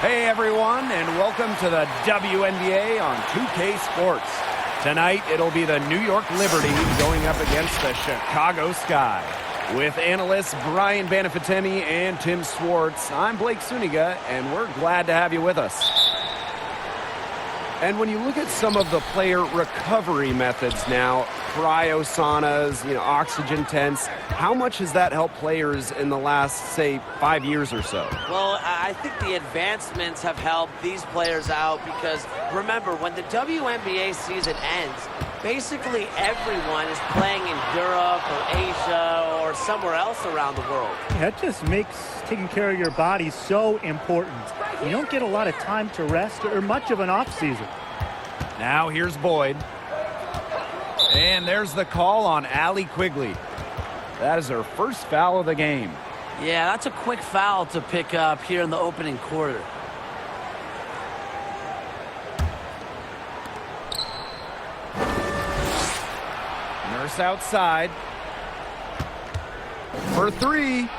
Hey everyone, and welcome to the WNBA on 2K Sports. Tonight, it'll be the New York Liberty going up against the Chicago Sky. With analysts Brian Banafiteni and Tim Swartz, I'm Blake Suniga, and we're glad to have you with us. And when you look at some of the player recovery methods now, cryosaunas, oxygen tents, how much has that helped players in the last, say, 5 years or so? Well, I think the advancements have helped these players out because, remember, when the WNBA season ends, basically everyone is playing in Europe or Asia or somewhere else around the world. That just makes taking care of your body so important. You don't get a lot of time to rest or much of an off season. Now here's Boyd. And there's the call on Allie Quigley. That is her first foul of the game. Yeah, that's a quick foul to pick up here in the opening quarter. Nurse outside. For three.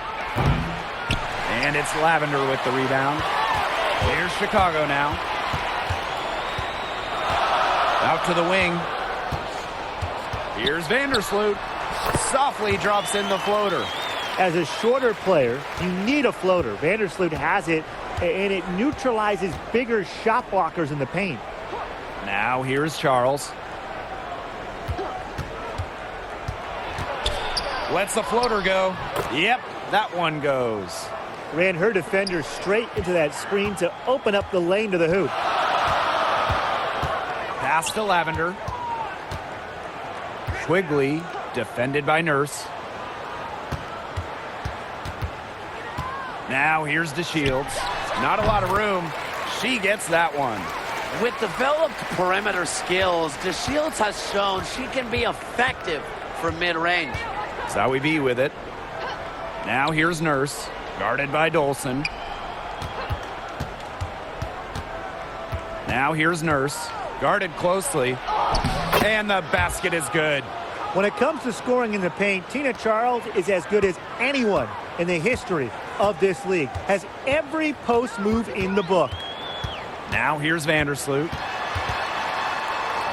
And it's Lavender with the rebound. Here's Chicago now. Out to the wing. Here's Vandersloot. Softly drops in the floater. As a shorter player, you need a floater. Vandersloot has it, and it neutralizes bigger shot blockers in the paint. Now here's Charles. Lets the floater go. Yep, that one goes. Ran her defender straight into that screen to open up the lane to the hoop. Pass to Lavender. Quigley, defended by Nurse. Now here's DeShields. Not a lot of room. She gets that one. With developed perimeter skills, DeShields has shown she can be effective from mid-range. Zowie B with it. Now here's Nurse, guarded by Dolson. Now here's Nurse, guarded closely. And the basket is good. When it comes to scoring in the paint, Tina Charles is as good as anyone in the history of this league. Has every post move in the book. Now here's Vandersloot.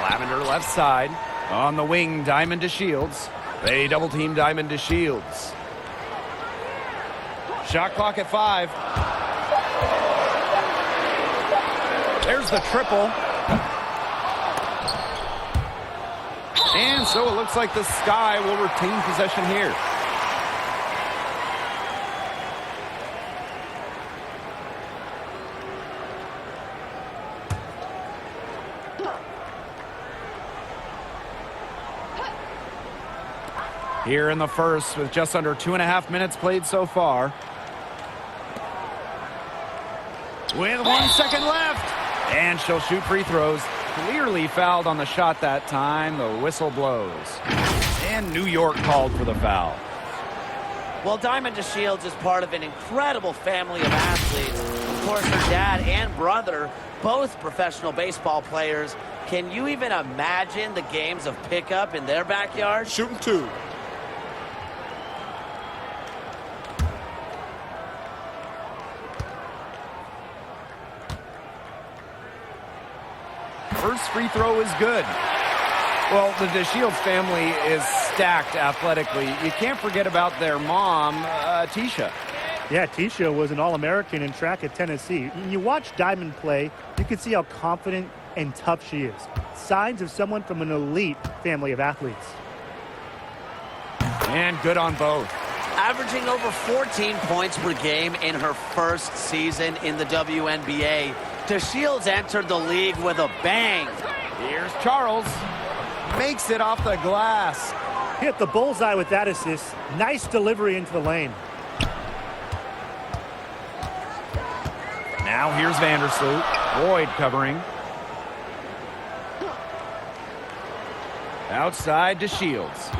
Lavender left side. On the wing, Diamond DeShields. They double-team Diamond DeShields. Shot clock at 5. There's the triple. And so it looks like the Sky will retain possession here. Here in the first with just under 2.5 minutes played so far. With 1 second left. And she'll shoot free throws. Clearly fouled on the shot that time. The whistle blows. And New York called for the foul. Well, Diamond DeShields is part of an incredible family of athletes. Of course, her dad and brother, both professional baseball players. Can you even imagine the games of pickup in their backyard? Shooting 2. First free throw is good. Well, the DeShields family is stacked athletically. You can't forget about their mom, Tisha. Yeah, Tisha was an All-American in track at Tennessee. When you watch Diamond play, you can see how confident and tough she is. Signs of someone from an elite family of athletes. And good on both. Averaging over 14 points per game in her first season in the WNBA. DeShields entered the league with a bang. Here's Charles. Makes it off the glass. Hit the bullseye with that assist. Nice delivery into the lane. Now here's Vandersloot. Boyd covering. Outside DeShields.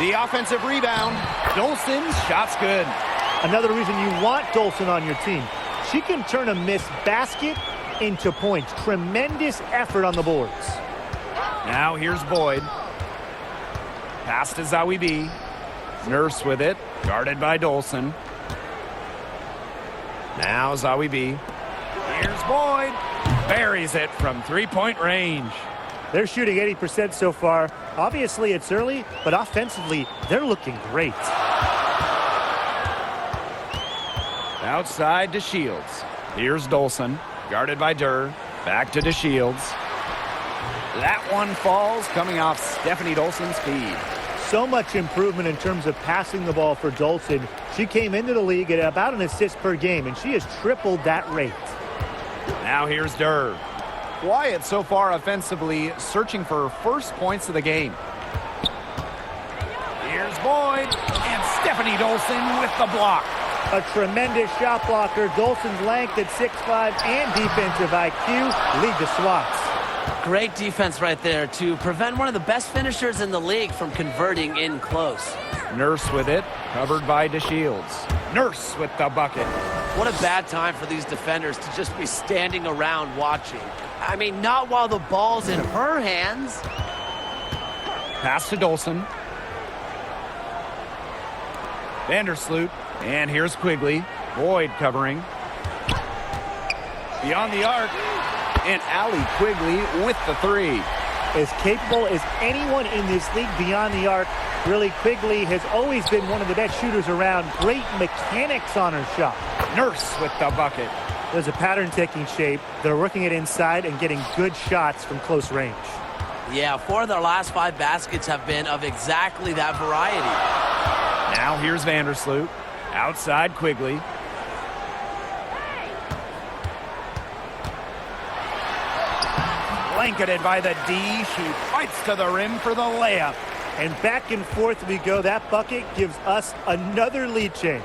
The offensive rebound. Dolson's shot's good. Another reason you want Dolson on your team. She can turn a missed basket into points. Tremendous effort on the boards. Now here's Boyd. Pass to Zowie B. Nurse with it. Guarded by Dolson. Now Zawi B. Here's Boyd. Buries it from three-point range. They're shooting 80% so far. Obviously, it's early, but offensively, they're looking great. Outside to Shields. Here's Dolson. Guarded by Durr. Back to DeShields. That one falls, coming off Stephanie Dolson's feed. So much improvement in terms of passing the ball for Dolson. She came into the league at about an assist per game, and she has tripled that rate. Now here's Durr. Quiet so far offensively, searching for first points of the game. Here's Boyd, and Stephanie Dolson with the block. A tremendous shot blocker. Dolson's length at 6'5" and defensive IQ lead the swats. Great defense right there to prevent one of the best finishers in the league from converting in close. Nurse with it, covered by DeShields. Nurse with the bucket. What a bad time for these defenders to just be standing around watching. I mean, not while the ball's in her hands. Pass to Dolson. Vandersloot. And here's Quigley. Boyd covering. Beyond the arc. And Allie Quigley with the three. As capable as anyone in this league beyond the arc, really Quigley has always been one of the best shooters around. Great mechanics on her shot. Nurse with the bucket. There's a pattern taking shape. They're working it inside and getting good shots from close range. Yeah, 4 of their last 5 baskets have been of exactly that variety. Now here's Vandersloot. Outside Quigley. Blanketed by the D. She fights to the rim for the layup. And back and forth we go. That bucket gives us another lead change.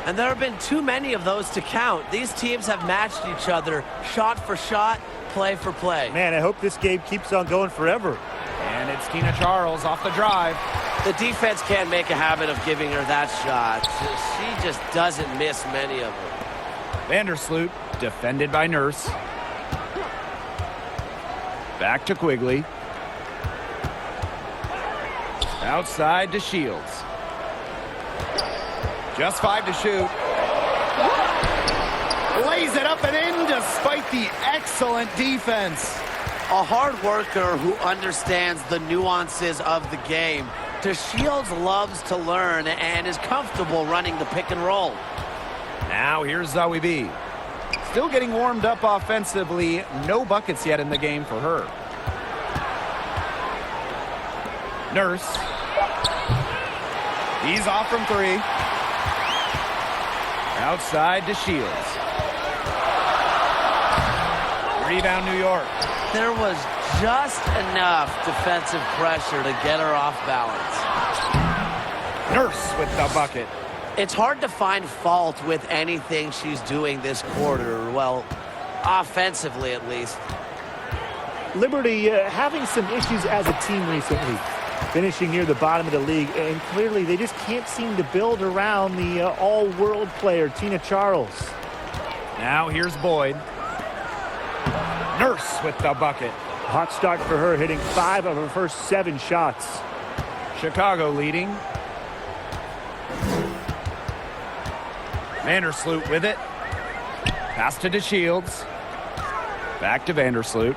And there have been too many of those to count. These teams have matched each other shot for shot, play for play. Man, I hope this game keeps on going forever. And it's Tina Charles off the drive. The defense can't make a habit of giving her that shot. She just doesn't miss many of them. Vandersloot, defended by Nurse. Back to Quigley. Outside to Shields. Just 5 to shoot. Lays it up and in despite the excellent defense. A hard worker who understands the nuances of the game. DeShields loves to learn and is comfortable running the pick and roll. Now here's Zawi B. Still getting warmed up offensively. No buckets yet in the game for her. Nurse. He's off from 3. Outside to Shields. Rebound New York. There was just enough defensive pressure to get her off balance. Nurse with the bucket. It's hard to find fault with anything she's doing this quarter. Well, offensively at least. Liberty having some issues as a team recently. Finishing near the bottom of the league, and clearly they just can't seem to build around the all-world player, Tina Charles. Now here's Boyd. Nurse with the bucket. Hot start for her, hitting 5 of her first 7 shots. Chicago leading. Vandersloot with it. Pass to DeShields. Back to Vandersloot.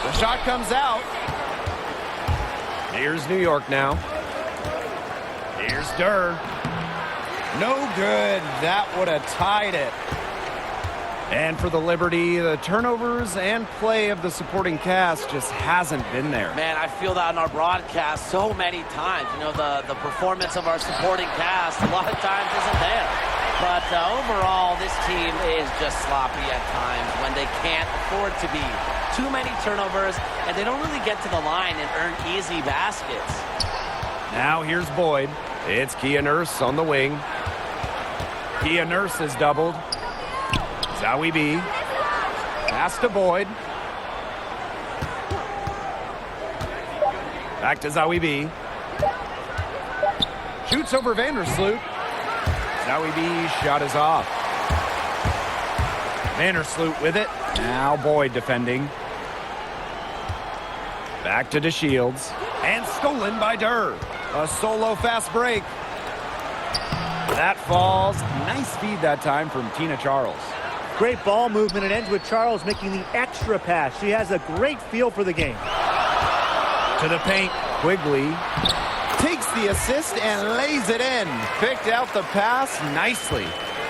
The shot comes out. Here's New York now. Here's Durr. No good. That would have tied it. And for the Liberty, the turnovers and play of the supporting cast just hasn't been there. Man, I feel that in our broadcast so many times. You know, the performance of our supporting cast a lot of times isn't there. But overall, this team is just sloppy at times when they can't afford to be. Too many turnovers, and they don't really get to the line and earn easy baskets. Now here's Boyd. It's Kia Nurse on the wing. Kia Nurse is doubled. Zawi B. Pass to Boyd. Back to Zawi B. Shoots over Vandersloot. Zawi B's shot is off. Vandersloot with it. Now Boyd defending. Back to DeShields. And stolen by Durr. A solo fast break. That falls. Nice feed that time from Tina Charles. Great ball movement. It ends with Charles making the extra pass. She has a great feel for the game. To the paint, Quigley takes the assist and lays it in. Picked out the pass nicely.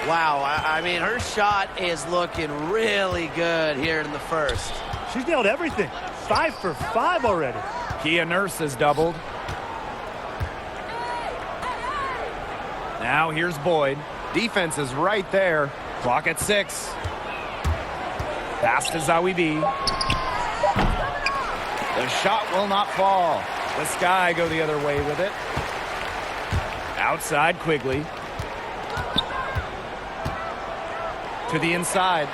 Wow, I mean, her shot is looking really good here in the first. She's nailed everything. 5 for 5 already. Kia Nurse has doubled. Now here's Boyd. Defense is right there. Clock at 6. Pass to Zawi B. The shot will not fall. The Sky go the other way with it. Outside Quigley. To the inside.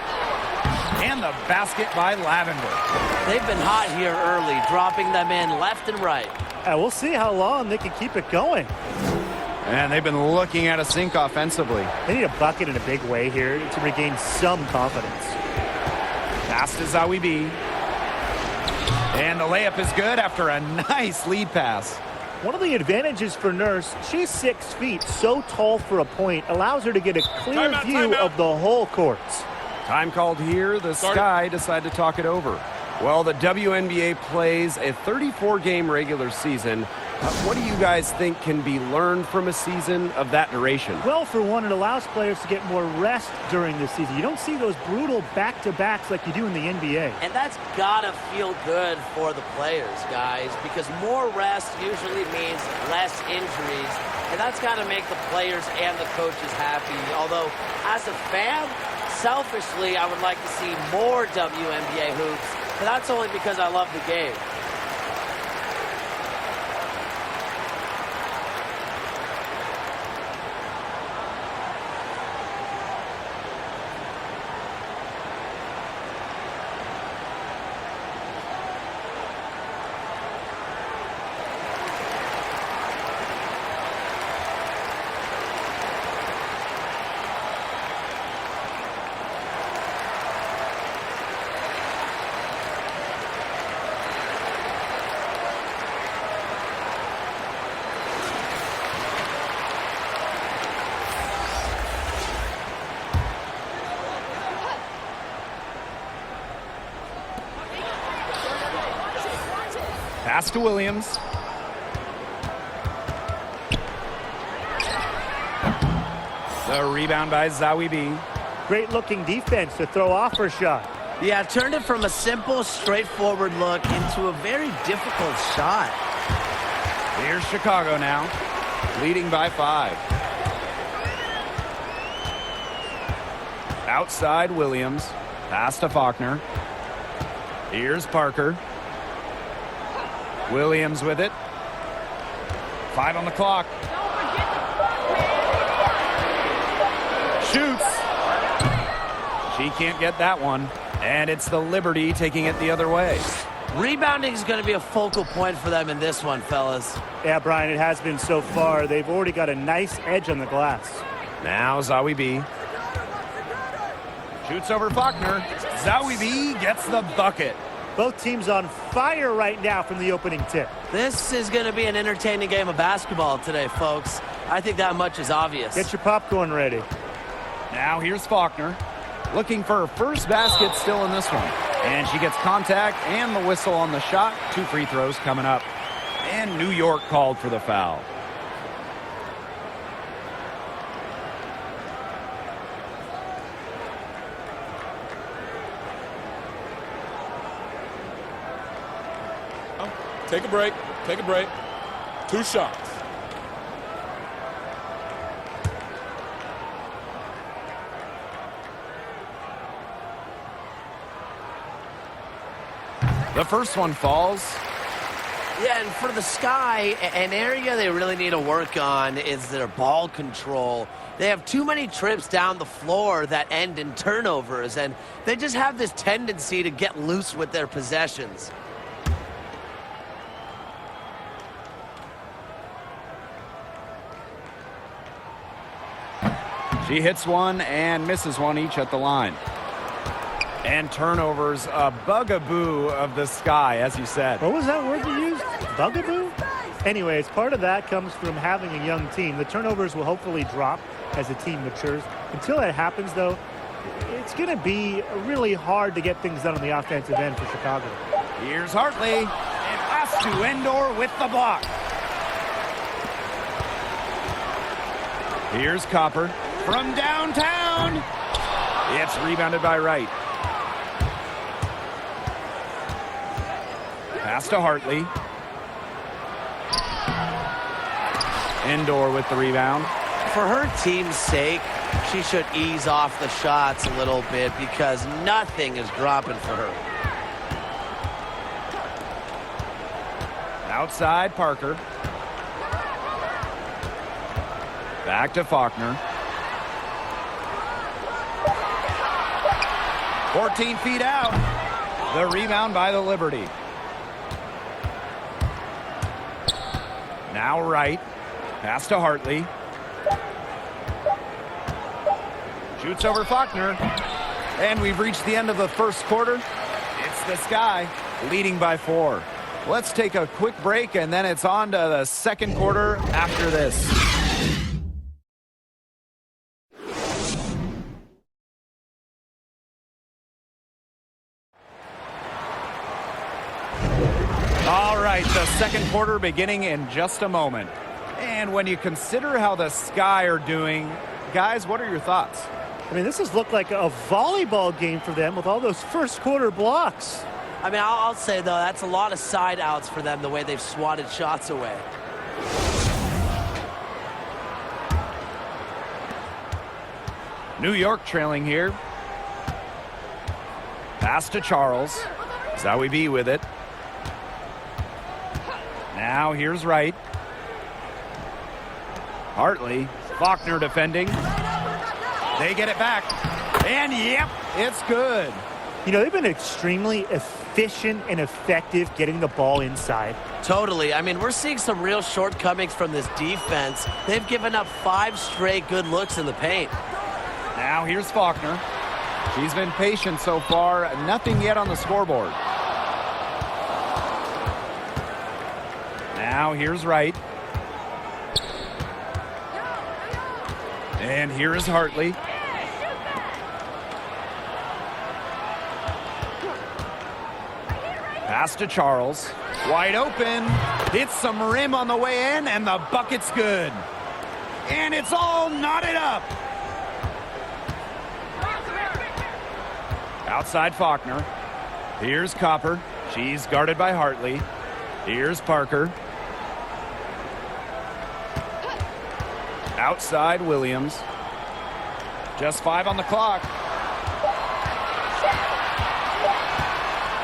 And the basket by Lavender. They've been hot here early, dropping them in left and right. We'll see how long they can keep it going. And they've been looking at a sink offensively. They need a bucket in a big way here to regain some confidence. Pass to Zawi B. And the layup is good after a nice lead pass. One of the advantages for Nurse, she's 6 feet, so tall for a point, allows her to get a clear view of the whole court. Time called here. The Sky decide to talk it over. Well, the WNBA plays a 34-game regular season. What do you guys think can be learned from a season of that duration? Well, for one, it allows players to get more rest during the season. You don't see those brutal back-to-backs like you do in the NBA. And that's gotta feel good for the players, guys, because more rest usually means less injuries, and that's gotta make the players and the coaches happy. Although, as a fan, selfishly, I would like to see more WNBA hoops, but that's only because I love the game. Pass to Williams. The rebound by Zawi B. Great looking defense to throw off her shot. Yeah, turned it from a simple, straightforward look into a very difficult shot. Here's Chicago now, leading by 5. Outside Williams. Pass to Faulkner. Here's Parker. Williams with it. 5 on the clock. Shoots. She can't get that one. And it's the Liberty taking it the other way. Rebounding is going to be a focal point for them in this one, fellas. Yeah, Brian, it has been so far. They've already got a nice edge on the glass. Now Zawi B. Shoots over Faulkner. Zawi B gets the bucket. Both teams on fire right now from the opening tip. This is going to be an entertaining game of basketball today, folks. I think that much is obvious. Get your popcorn ready. Now here's Faulkner. Looking for her first basket still in this one. And she gets contact and the whistle on the shot. 2 free throws coming up. And New York called for the foul. Take a break. Take a break. 2 shots. The first one falls. Yeah, and for the Sky, an area they really need to work on is their ball control. They have too many trips down the floor that end in turnovers, and they just have this tendency to get loose with their possessions. She hits one and misses one each at the line. And turnovers, a bugaboo of the Sky, as you said. What was that word you used? Bugaboo? Anyways, part of that comes from having a young team. The turnovers will hopefully drop as the team matures. Until that happens, though, it's going to be really hard to get things done on the offensive end for Chicago. Here's Hartley, and pass to Endor with the block. Here's Copper from downtown. It's rebounded by Wright. Pass to Hartley. Endor with the rebound. For her team's sake, she should ease off the shots a little bit because nothing is dropping for her. Outside, Parker. Back to Faulkner. 14 feet out. The rebound by the Liberty. Now Wright. Pass to Hartley. Shoots over Faulkner. And we've reached the end of the first quarter. It's the Sky leading by 4. Let's take a quick break, and then it's on to the second quarter after this. All right, the second quarter beginning in just a moment. And when you consider how the Sky are doing, guys, what are your thoughts? I mean, this has looked like a volleyball game for them with all those first quarter blocks. I mean, I'll say, though, that's a lot of side outs for them, the way they've swatted shots away. New York trailing here. Pass to Charles. Zowie B with it. Now here's Wright. Hartley. Faulkner defending. They get it back. And yep, it's good. You know, they've been extremely efficient and effective getting the ball inside. Totally. I mean, we're seeing some real shortcomings from this defense. They've given up 5 straight good looks in the paint. Now here's Faulkner. She's been patient so far. Nothing yet on the scoreboard. Now here's Wright. And here is Hartley. Pass to Charles. Wide open. Hits some rim on the way in, and the bucket's good. And it's all knotted up. Outside Faulkner. Here's Copper. She's guarded by Hartley. Here's Parker. Outside Williams. Just 5 on the clock.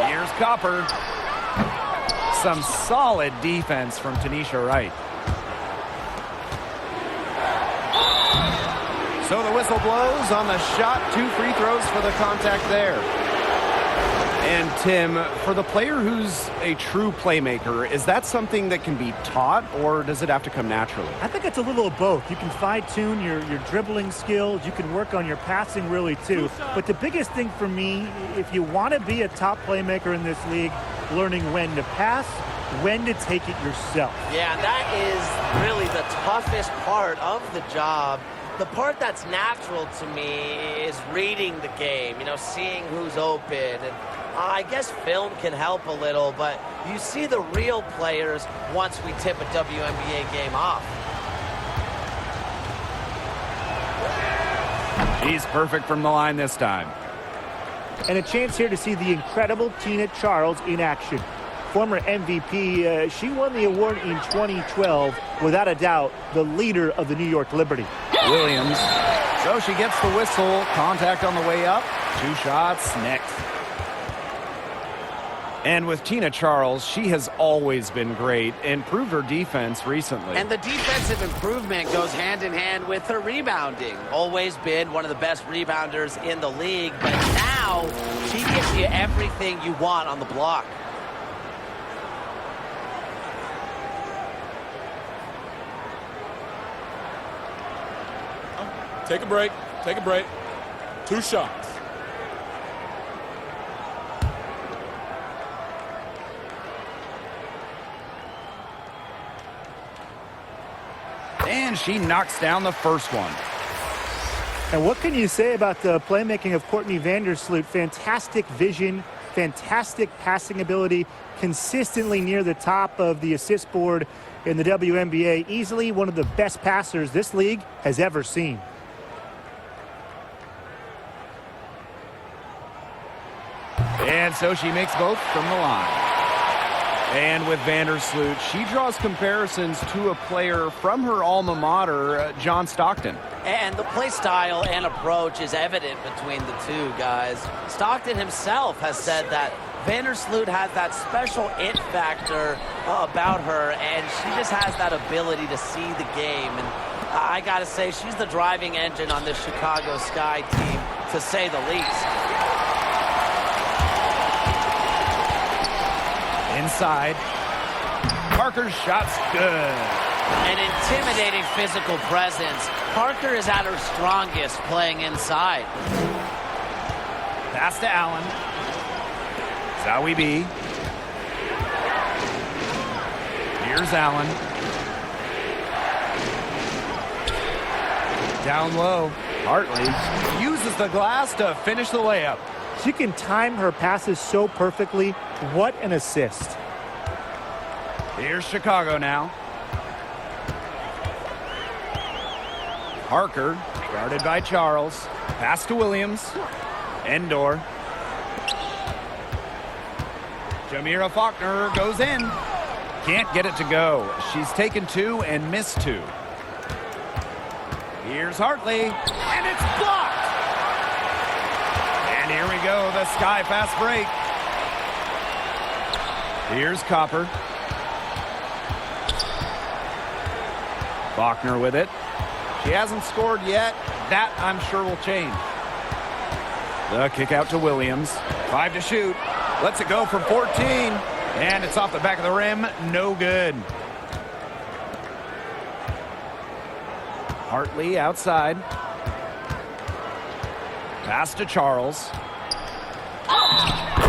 Here's Copper. Some solid defense from Tanisha Wright. So the whistle blows on the shot. 2 free throws for the contact there. And Tim, for the player who's a true playmaker, is that something that can be taught, or does it have to come naturally? I think it's a little of both. You can fine-tune your dribbling skills. You can work on your passing really, too. But the biggest thing for me, if you want to be a top playmaker in this league, learning when to pass, when to take it yourself. Yeah, that is really the toughest part of the job. The part that's natural to me is reading the game, you know, seeing who's open. And I guess film can help a little, but you see the real players once we tip a WNBA game off. He's perfect from the line this time. And a chance here to see the incredible Tina Charles in action. Former MVP, she won the award in 2012, without a doubt, the leader of the New York Liberty. Williams. So she gets the whistle. Contact on the way up. 2 shots next. And with Tina Charles, she has always been great and proved her defense recently. And the defensive improvement goes hand in hand with her rebounding. Always been one of the best rebounders in the league, but now she gives you everything you want on the block. Take a break. Take a break. 2 shots. And she knocks down the first one. And what can you say about the playmaking of Courtney Vandersloot? Fantastic vision, fantastic passing ability, consistently near the top of the assist board in the WNBA. Easily one of the best passers this league has ever seen. And so she makes both from the line. And with Vandersloot, she draws comparisons to a player from her alma mater, John Stockton. And the play style and approach is evident between the two guys. Stockton himself has said that Vandersloot has that special it factor about her, and she just has that ability to see the game. And I got to say, she's the driving engine on this Chicago Sky team, to say the least. Inside. Parker's shot's good. An intimidating physical presence. Parker is at her strongest playing inside. Pass to Allen. Zowie B. Here's Allen. Down low. Hartley uses the glass to finish the layup. She can time her passes so perfectly. What an assist. Here's Chicago now. Parker, guarded by Charles. Pass to Williams. Endor. Jamira Faulkner goes in. Can't get it to go. She's taken two and missed two. Here's Hartley, and it's blocked. And here we go, the Sky fast break. Here's Copper. Faulkner with it. She hasn't scored yet. That, I'm sure, will change. The kick out to Williams. 5 to shoot. Lets it go from 14. And it's off the back of the rim. No good. Hartley outside. Pass to Charles.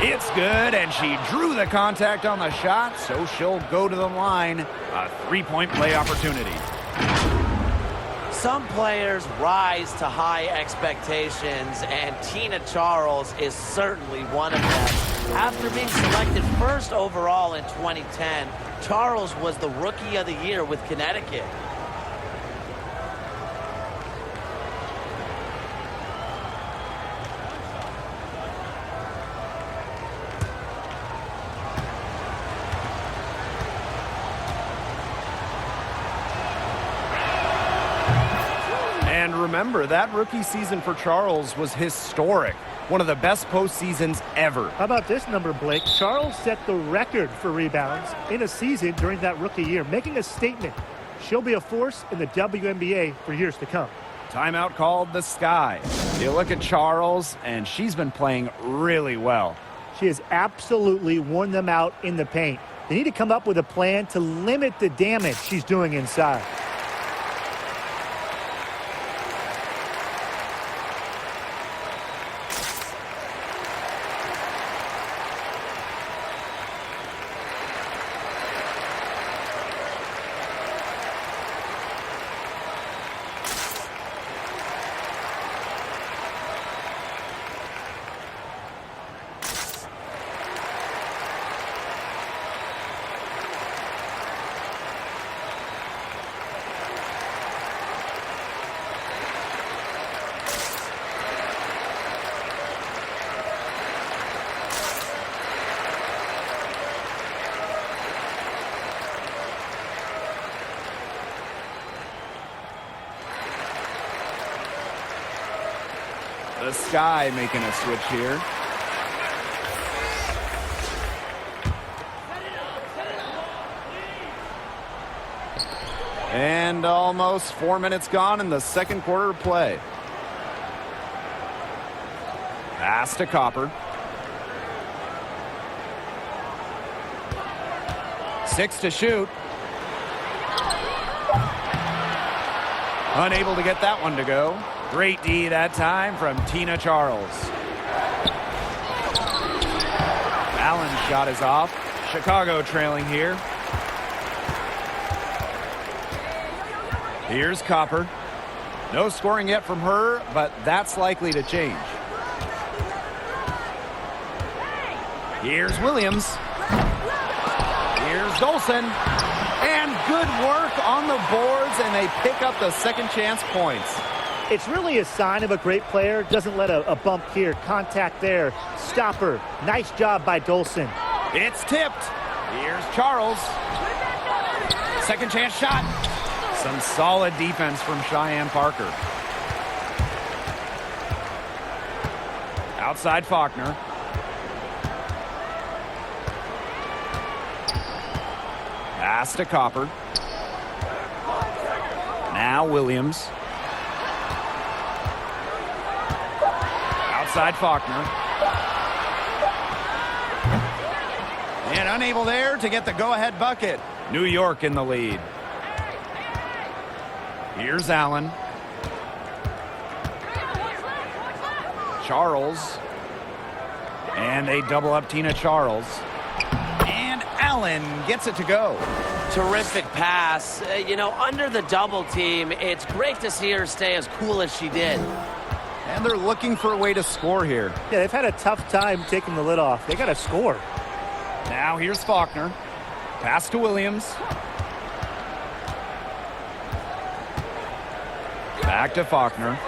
It's good, and she drew the contact on the shot, so she'll go to the line. A three-point play opportunity. Some players rise to high expectations, and Tina Charles is certainly one of them. After being selected first overall in 2010, Charles was the Rookie of the Year with Connecticut. And remember, that rookie season for Charles was historic. One of the best postseasons ever. How about this number, Blake? Charles set the record for rebounds in a season during that rookie year, making a statement. She'll be a force in the WNBA for years to come. Timeout called the Sky. You look at Charles, and she's been playing really well. She has absolutely worn them out in the paint. They need to come up with a plan to limit the damage she's doing inside. The Sky making a switch here. And almost 4 minutes gone in the second quarter of play. Pass to Copper. 6 to shoot. Unable to get that one to go. Great D that time from Tina Charles. Allen's shot is off. Chicago trailing here. Here's Copper. No scoring yet from her, but that's likely to change. Here's Williams. Here's Dolson. And good work on the boards, and they pick up the second chance points. It's really a sign of a great player. Doesn't let a bump here. Contact there. Stopper. Nice job by Dolson. It's tipped. Here's Charles. Second chance shot. Some solid defense from Cheyenne Parker. Outside Faulkner. Pass to Copper. Now Williams. Outside Faulkner. And unable there to get the go-ahead bucket. New York in the lead. Here's Allen. Charles. And they double up Tina Charles. And Allen gets it to go. Terrific pass. You know, under the double team, it's great to see her stay as cool as she did. And they're looking for a way to score here. Yeah, they've had a tough time taking the lid off. They got to score. Now here's Faulkner. Pass to Williams. Back to Faulkner.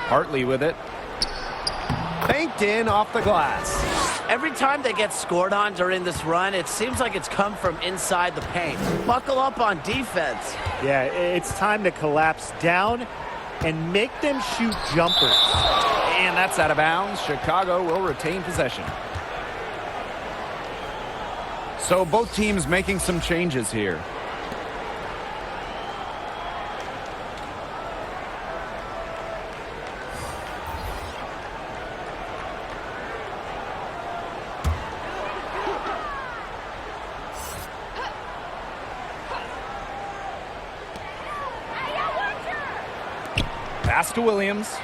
Hartley with it. Banked in off the glass. Every time they get scored on during this run, it seems like it's come from inside the paint. Buckle up on defense. Yeah, it's time to collapse down and make them shoot jumpers. And that's out of bounds. Chicago will retain possession. So both teams making some changes here. Pass to Williams.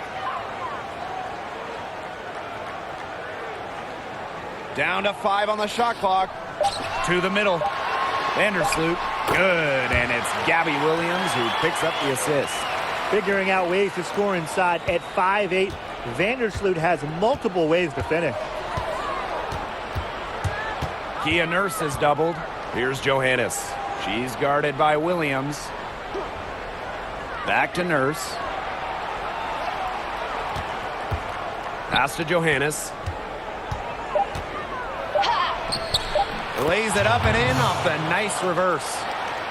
Down to 5 on the shot clock. To the middle. Vandersloot. Good. And it's Gabby Williams who picks up the assist. Figuring out ways to score inside at 5'8". Vandersloot has multiple ways to finish. Kia Nurse is doubled. Here's Johannes. She's guarded by Williams. Back to Nurse. Pass to Johannes. Lays it up and in off the nice reverse.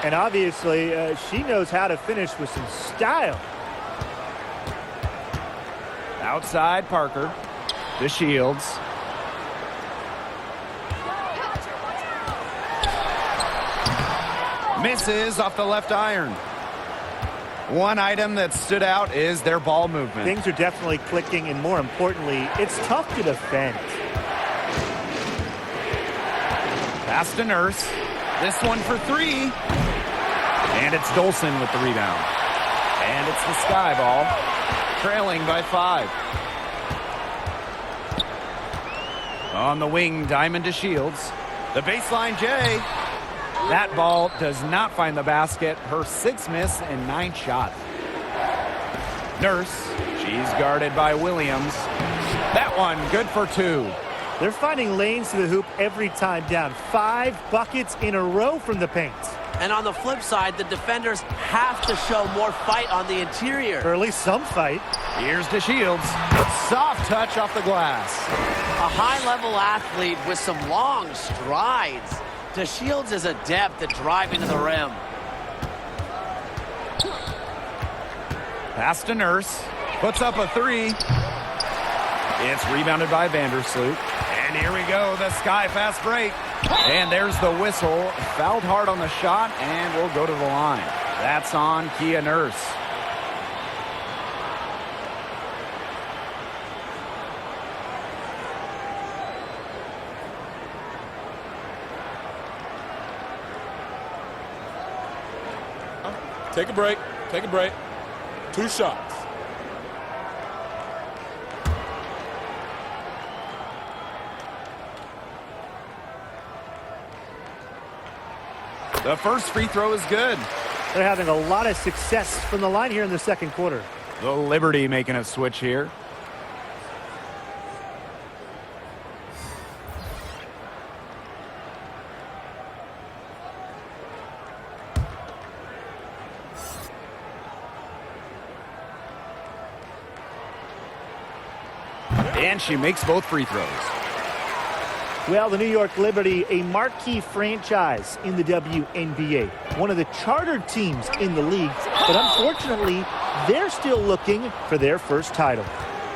And obviously, she knows how to finish with some style. Outside Parker. To Shields. Misses off the left iron. One item that stood out is their ball movement. Things are definitely clicking, and more importantly, it's tough to defend. Pass to Nurse. This one for 3. And it's Dolson with the rebound. And it's the Sky ball. Trailing by 5. On the wing, Diamond to Shields. The baseline J. That ball does not find the basket. Her 6th miss and 9 shots. Nurse. She's guarded by Williams. That one good for 2. They're finding lanes to the hoop every time down. 5 buckets in a row from the paint. And on the flip side, the defenders have to show more fight on the interior. Or at least some fight. Here's to Shields. Soft touch off the glass. A high-level athlete with some long strides. DeShields is adept at driving to the rim. Pass to Nurse. Puts up a 3. It's rebounded by Vandersloot. And here we go, the Sky fast break. And there's the whistle. Fouled hard on the shot and will go to the line. That's on Kia Nurse. Take a break. Take a break. 2 shots. The first free throw is good. They're having a lot of success from the line here in the second quarter. The Liberty making a switch here. And she makes both free throws. Well, the New York Liberty, a marquee franchise in the WNBA. One of the chartered teams in the league, but unfortunately, they're still looking for their first title.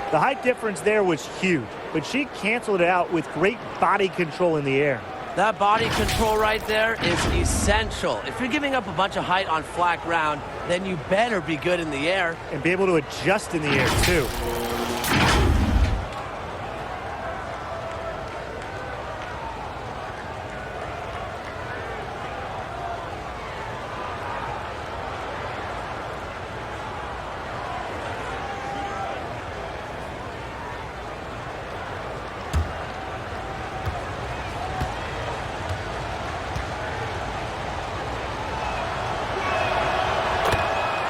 The height difference there was huge, but she canceled it out with great body control in the air. That body control right there is essential. If you're giving up a bunch of height on flat ground, then you better be good in the air. And be able to adjust in the air, too.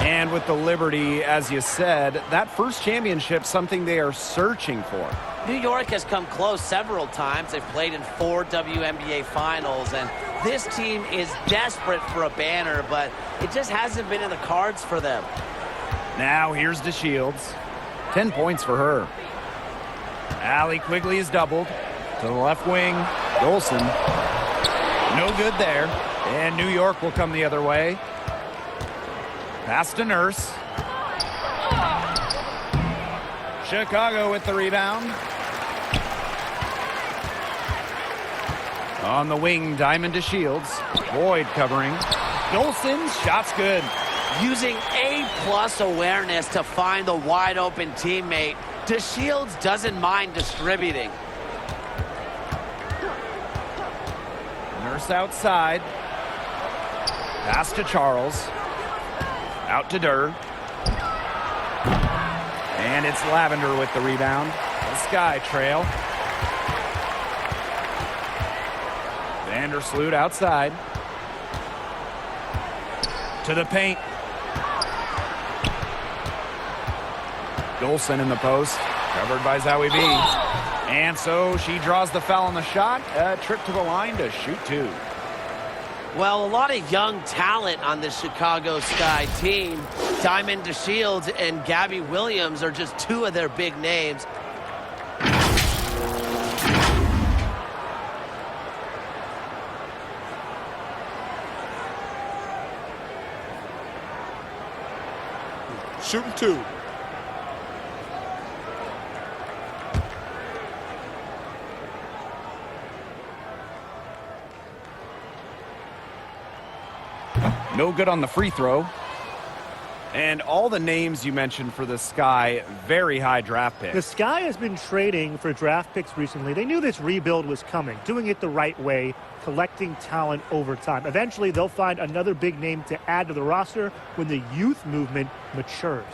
And with the Liberty, as you said, that first championship, something they are searching for. New York has come close several times. They've played in 4 WNBA finals, and this team is desperate for a banner, but it just hasn't been in the cards for them. Now here's DeShields. 10 points for her. Allie Quigley is doubled. To the left wing, Dolson. No good there. And New York will come the other way. Pass to Nurse. Chicago with the rebound. On the wing, Diamond DeShields. Boyd covering. Dolson's shot's good. Using A+ awareness to find the wide open teammate, DeShields doesn't mind distributing. Nurse outside. Pass to Charles. Out to Durr. And it's Lavender with the rebound. The Sky trail. Vandersloot outside. To the paint. Dolson in the post. Covered by Zowie B. And so she draws the foul on the shot. A trip to the line to shoot 2. Well, a lot of young talent on this Chicago Sky team. Diamond DeShields and Gabby Williams are just 2 of their big names. Shooting 2. No good on the free throw. And all the names you mentioned for the Sky, very high draft picks. The Sky has been trading for draft picks recently. They knew this rebuild was coming, doing it the right way, collecting talent over time. Eventually, they'll find another big name to add to the roster when the youth movement matures.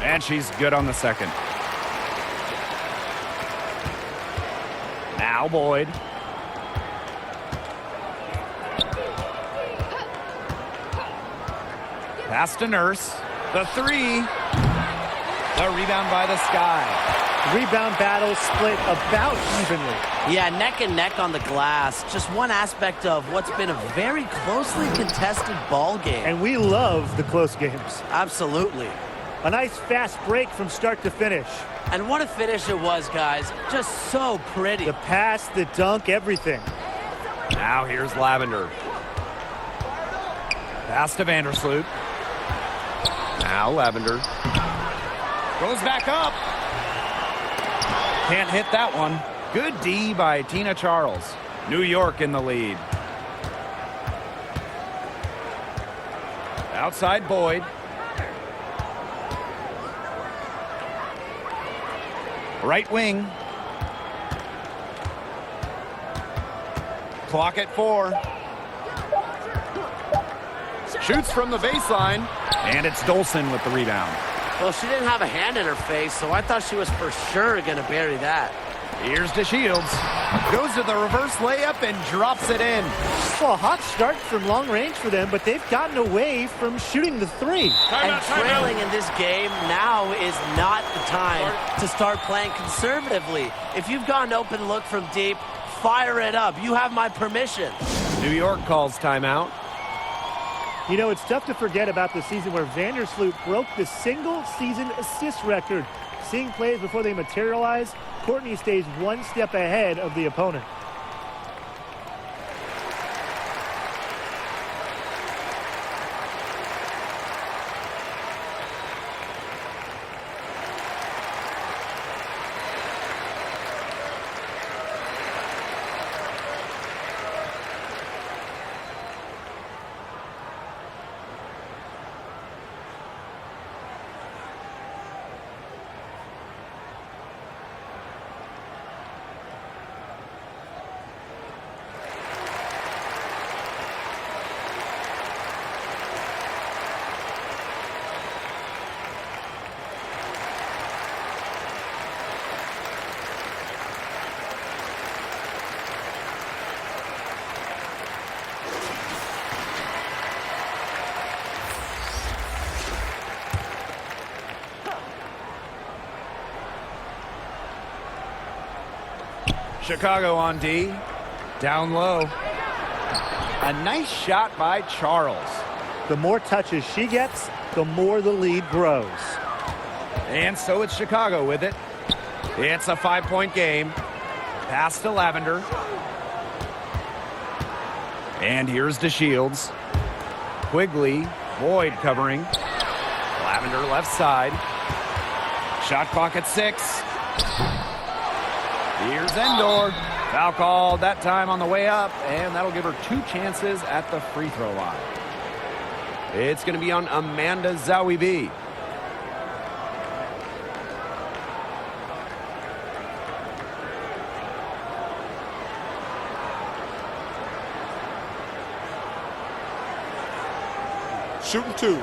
And she's good on the second. Now Boyd. Pass to Nurse. The 3. The rebound by the Sky. Rebound battle split about evenly. Yeah, neck and neck on the glass. Just one aspect of what's been a very closely contested ball game. And we love the close games. Absolutely. A nice fast break from start to finish. And what a finish it was, guys. Just so pretty. The pass, the dunk, everything. Now here's Lavender. Pass to Vandersloot. Now Lavender. Goes back up. Can't hit that one. Good D by Tina Charles. New York in the lead. Outside Boyd. Right wing. Clock at 4. Shoots from the baseline. And it's Dolson with the rebound. Well, she didn't have a hand in her face, so I thought she was for sure going to bury that. Here's DeShields. Goes to the reverse layup and drops it in. Well, a hot start from long range for them, but they've gotten away from shooting the three. And trailing in this game now is not the time to start playing conservatively. If you've got an open look from deep, fire it up. You have my permission. New York calls timeout. You know, it's tough to forget about the season where Vandersloot broke the single-season assist record. Seeing plays before they materialize, Courtney stays one step ahead of the opponent. Chicago on D. Down low. A nice shot by Charles. The more touches she gets, the more the lead grows. And so it's Chicago with it. It's a 5-point game. Pass to Lavender. And here's DeShields. Quigley, Boyd covering. Lavender left side. Shot clock at 6. Here's Endor. Foul called that time on the way up, and that'll give her 2 chances at the free throw line. It's going to be on Amanda Zawibi. Shooting 2.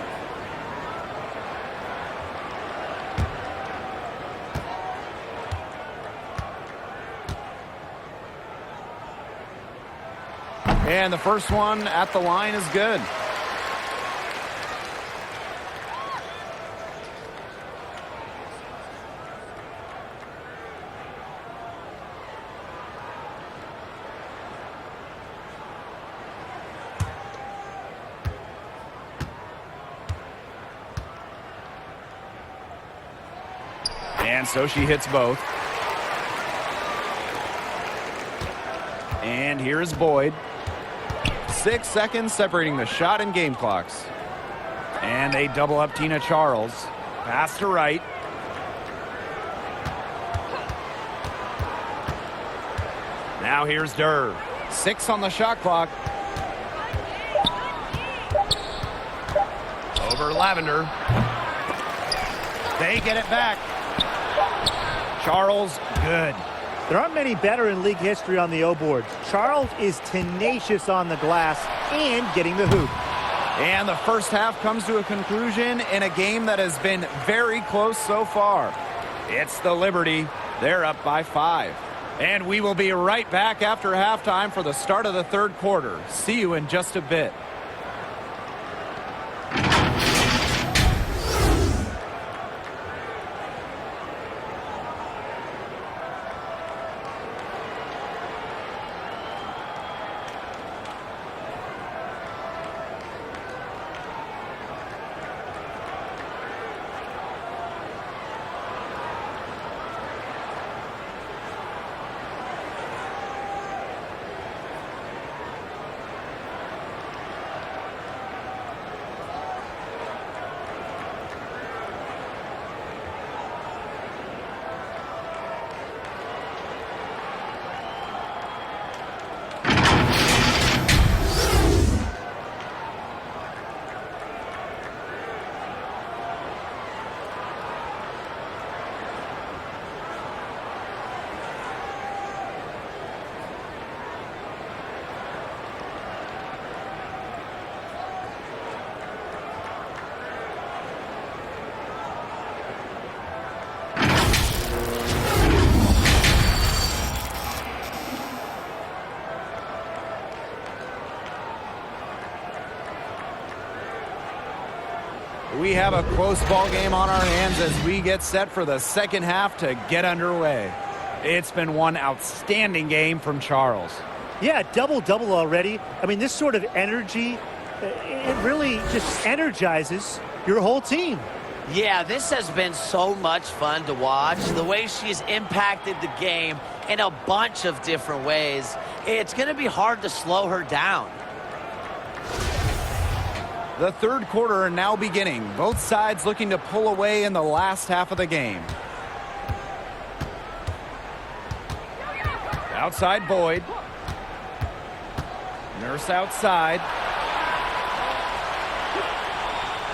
And the first one at the line is good. And so she hits both. And here is Boyd. 6 seconds separating the shot and game clocks. And they double up Tina Charles. Pass to right. Now here's Durr. 6 on the shot clock. Over Lavender. They get it back. Charles, good. There aren't many better in league history on the O-boards. Charles is tenacious on the glass and getting the hoop. And the first half comes to a conclusion in a game that has been very close so far. It's the Liberty. They're up by 5. And we will be right back after halftime for the start of the third quarter. See you in just a bit. We have a close ball game on our hands as we get set for the second half to get underway. It's been one outstanding game from Charles. Yeah, double-double already. I mean, this sort of energy, it really just energizes your whole team. Yeah, this has been so much fun to watch. The way she's impacted the game in a bunch of different ways. It's going to be hard to slow her down. The third quarter now beginning. Both sides looking to pull away in the last half of the game. Outside Boyd. Nurse outside.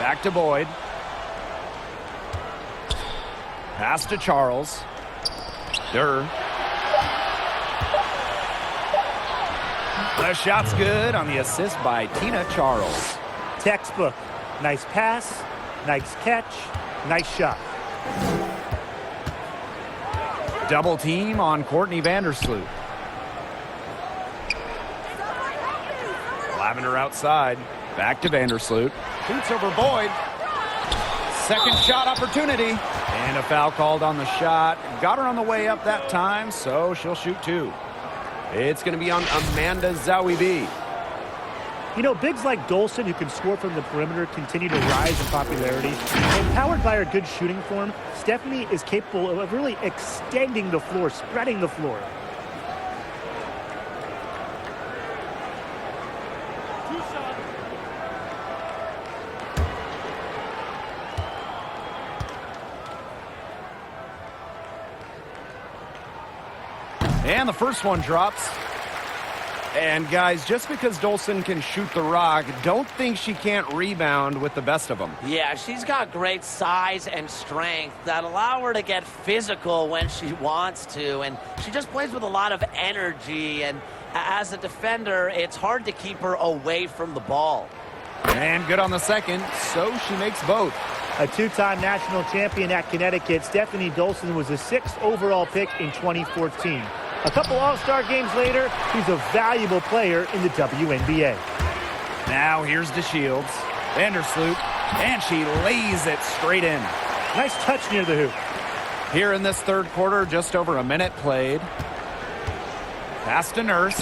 Back to Boyd. Pass to Charles. Durr. The shot's good on the assist by Tina Charles. Textbook. Nice pass, nice catch, nice shot. Double team on Courtney Vandersloot. Lavender outside. Back to Vandersloot. Shoots over Boyd. Second shot opportunity. And a foul called on the shot. Got her on the way up that time, so she'll shoot two. It's going to be on Amanda Zawibi. You know, bigs like Dolson, who can score from the perimeter, continue to rise in popularity. Empowered by her good shooting form, Stephanie is capable of really extending the floor, spreading the floor. And the first one drops. And guys, just because Dolson can shoot the rock, don't think she can't rebound with the best of them. Yeah, she's got great size and strength that allow her to get physical when she wants to. And she just plays with a lot of energy. And as a defender, it's hard to keep her away from the ball. And good on the second, so she makes both. A two-time national champion at Connecticut, Stephanie Dolson was the 6th overall pick in 2014. A couple All-Star games later, she's a valuable player in the WNBA. Now here's DeShields. Vandersloot. And she lays it straight in. Nice touch near the hoop. Here in this third quarter, just over a minute played. Pass to Nurse.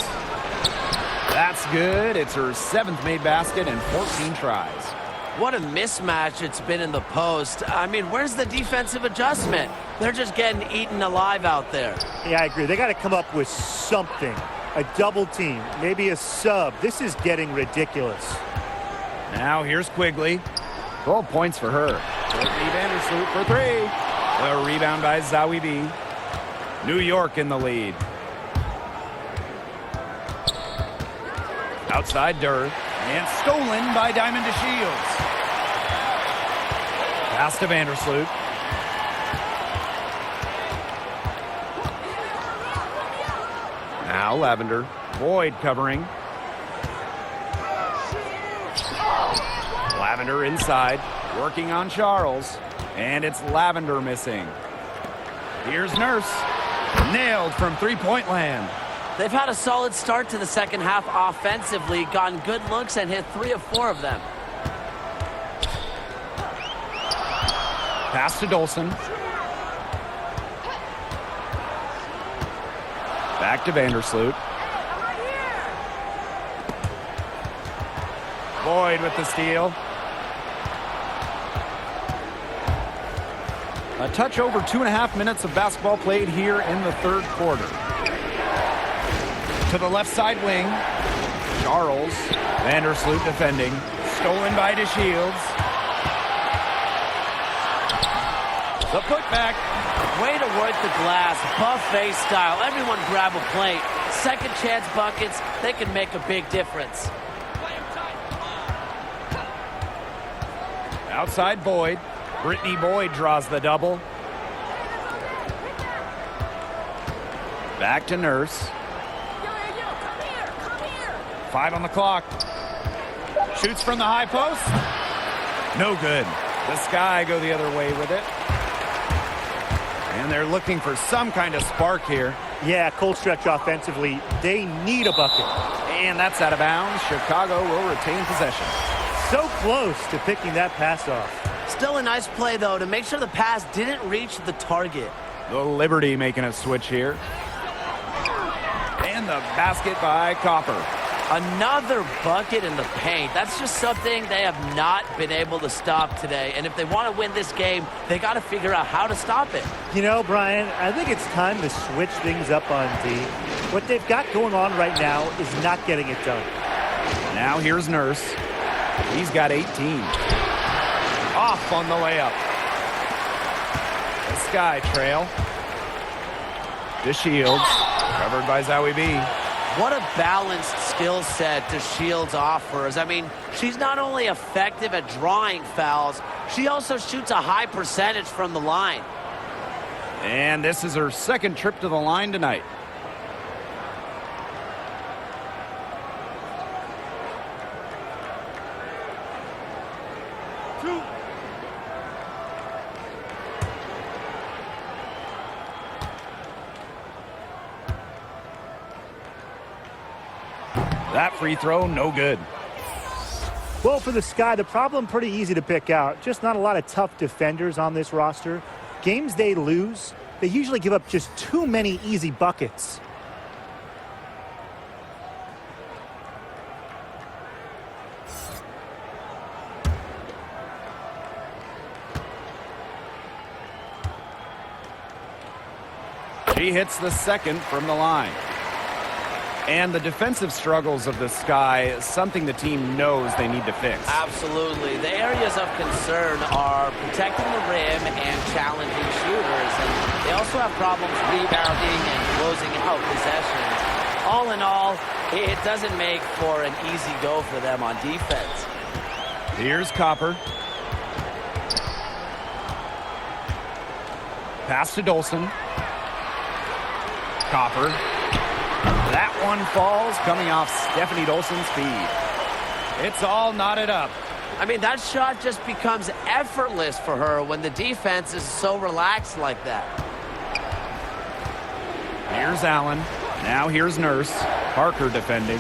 That's good. It's her 7th made basket in 14 tries. What a mismatch it's been in the post. I mean, where's the defensive adjustment? They're just getting eaten alive out there. Yeah, I agree. They got to come up with something. A double team, maybe a sub. This is getting ridiculous. Now here's Quigley. 12 points for her. Courtney Vandersloot for 3. A rebound by Zawibi. New York in the lead. Outside Durr. And stolen by Diamond DeShields. Pass to Vandersloot. Now Lavender. Boyd covering. Lavender inside. Working on Charles. And it's Lavender missing. Here's Nurse. Nailed from three-point land. They've had a solid start to the second half offensively, gotten good looks and hit 3 of 4 of them. Pass to Dolson. Back to Vandersloot. Boyd with the steal. A touch over 2.5 minutes of basketball played here in the third quarter. To the left side wing. Charles. Vandersloot defending. Stolen by DeShields. The putback. Way to work the glass, buffet style. Everyone grab a plate. Second chance buckets, they can make a big difference. Outside Boyd. Brittany Boyd draws the double. Back to Nurse. 5 on the clock. Shoots from the high post. No good. The Sky go the other way with it. And they're looking for some kind of spark here. Yeah, cold stretch offensively. They need a bucket. And that's out of bounds. Chicago will retain possession. So close to picking that pass off. Still a nice play, though, to make sure the pass didn't reach the target. The Liberty making a switch here. And the basket by Copper. Another bucket in the paint. That's just something they have not been able to stop today. And if they want to win this game, they got to figure out how to stop it. You know, Brian, I think it's time to switch things up on D. What they've got going on right now is not getting it done. Now here's Nurse. He's got 18. Off on the layup. The Sky trail. DeShields. Covered by Zowie B. What a balanced skill set DeShields offers. I mean, she's not only effective at drawing fouls, she also shoots a high percentage from the line. And this is her second trip to the line tonight. That free throw, no good. Well, for the Sky, the problem pretty easy to pick out. Just not a lot of tough defenders on this roster. Games they lose, they usually give up just too many easy buckets. She hits the second from the line. And the defensive struggles of the Sky is something the team knows they need to fix. Absolutely. The areas of concern are protecting the rim and challenging shooters. And they also have problems rebounding and closing out possessions. All in all, it doesn't make for an easy go for them on defense. Here's Copper. Pass to Dolson. Copper. That one falls, coming off Stephanie Dolson's feed. It's all knotted up. I mean, that shot just becomes effortless for her when the defense is so relaxed like that. Here's Allen. Now here's Nurse. Parker defending.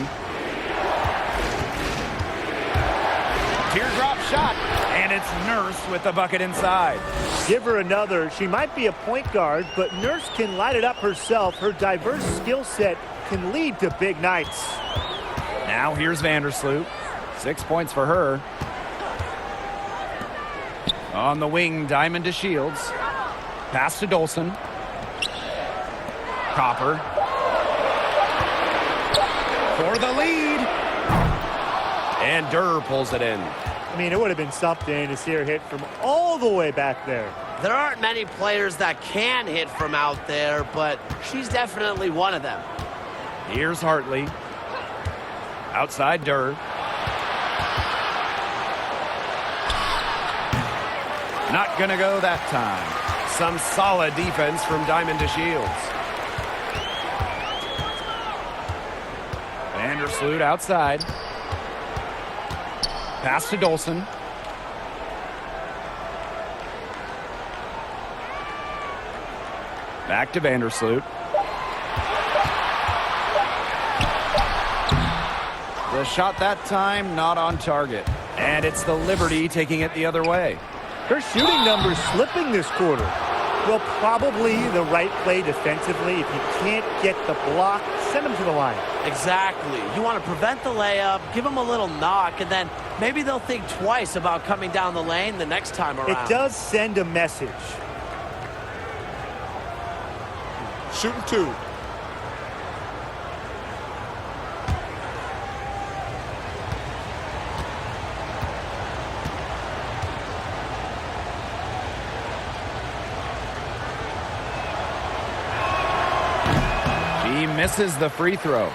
Teardrop shot. And it's Nurse with the bucket inside. Give her another. She might be a point guard, but Nurse can light it up herself. Her diverse skill set can lead to big nights. Now here's Vandersloot. 6 points for her. On the wing, Diamond DeShields. Pass to Dolson. Copper. For the lead. And Durr pulls it in. I mean, it would have been something to see her hit from all the way back there. There aren't many players that can hit from out there, but she's definitely one of them. Here's Hartley. Outside Durr. Not gonna go that time. Some solid defense from Diamond DeShields. Vandersloot outside. Pass to Dolson. Back to Vandersloot. The shot that time not on target. And it's the Liberty taking it the other way. Her shooting numbers slipping this quarter. Well, probably the right play defensively. If you can't get the block, send them to the line. Exactly. You want to prevent the layup, give them a little knock, and then maybe they'll think twice about coming down the lane the next time around. It does send a message. Shooting two. He misses the free throw.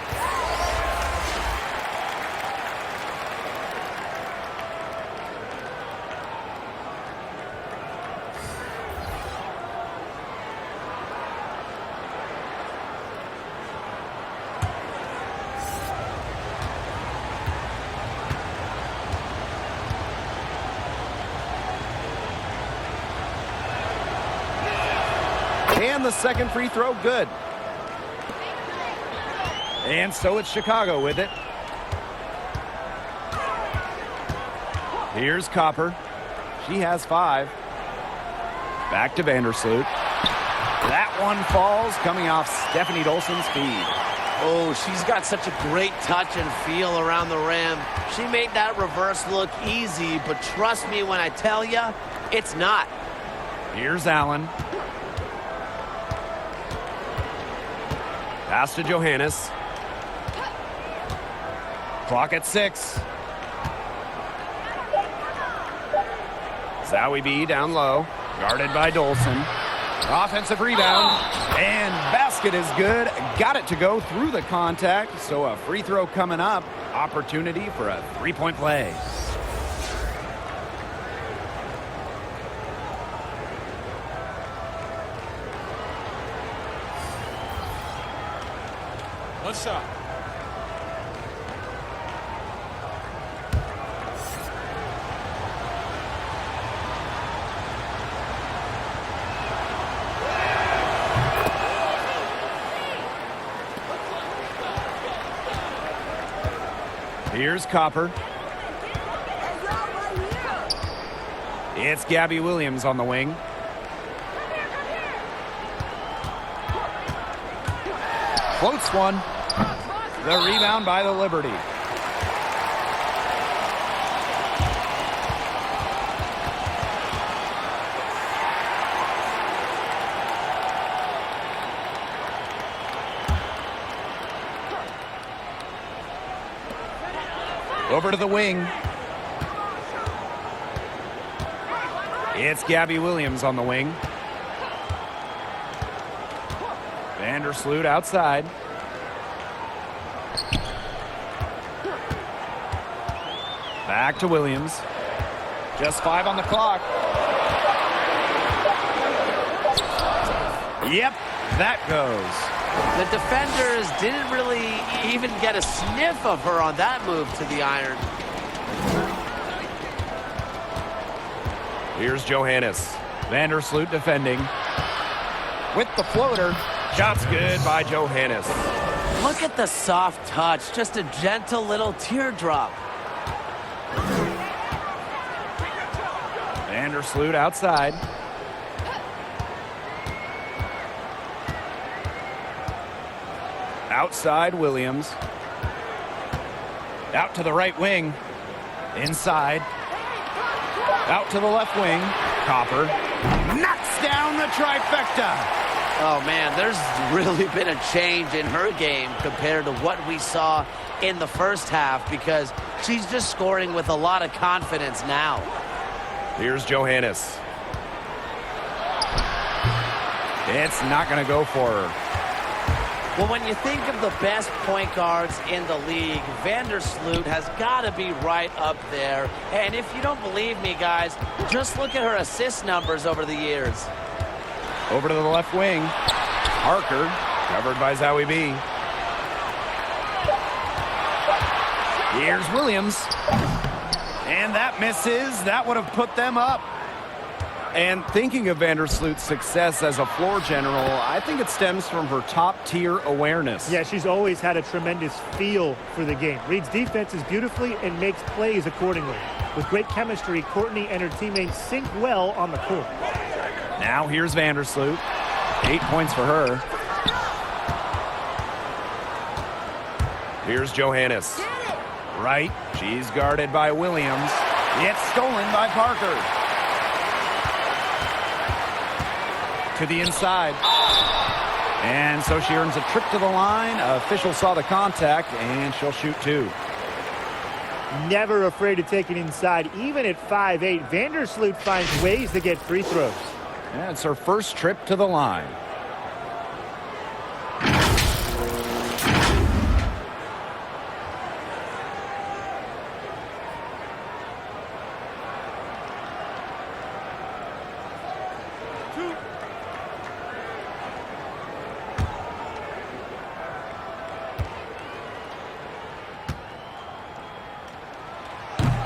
And the second free throw, good. And so it's Chicago with it. Here's Copper. She has 5. Back to Vandersloot. That one falls, coming off Stephanie Dolson's feed. Oh, she's got such a great touch and feel around the rim. She made that reverse look easy, but trust me when I tell you, it's not. Here's Allen. Pass to Johannes. Clock at 6. Zowie B down low, guarded by Dolson. Offensive rebound, and basket is good. Got it to go through the contact, so a free throw coming up. Opportunity for a three-point play. One shot. Here's Copper. It's Gabby Williams on the wing. Floats one. The rebound by the Liberty. Over to the wing. It's Gabby Williams on the wing. Vandersloot outside. Back to Williams. Just 5 on the clock. Yep, that goes. The defenders didn't really even get a sniff of her on that move to the iron. Here's Johannes. Vandersloot defending. With the floater. Shot's good by Johannes. Look at the soft touch. Just a gentle little teardrop. Vandersloot outside. Outside Williams. Out to the right wing. Inside. Out to the left wing. Copper knocks down the trifecta. Oh, man, there's really been a change in her game compared to what we saw in the first half because she's just scoring with a lot of confidence now. Here's Johannes. It's not going to go for her. Well, when you think of the best point guards in the league, Vandersloot has got to be right up there. And if you don't believe me, guys, just look at her assist numbers over the years. Over to the left wing. Parker, covered by Zowie B. Here's Williams. And that misses. That would have put them up. And thinking of Vandersloot's success as a floor general, I think it stems from her top-tier awareness. Yeah, she's always had a tremendous feel for the game. Reads defenses beautifully and makes plays accordingly. With great chemistry, Courtney and her teammates sync well on the court. Now here's Vandersloot. 8 points for her. Here's Johannes. Right. She's guarded by Williams. It's stolen by Parker. To the inside. And so she earns a trip to the line. Official saw the contact, and she'll shoot 2. Never afraid to take it inside. Even at 5'8", Vandersloot finds ways to get free throws. Yeah, it's her first trip to the line.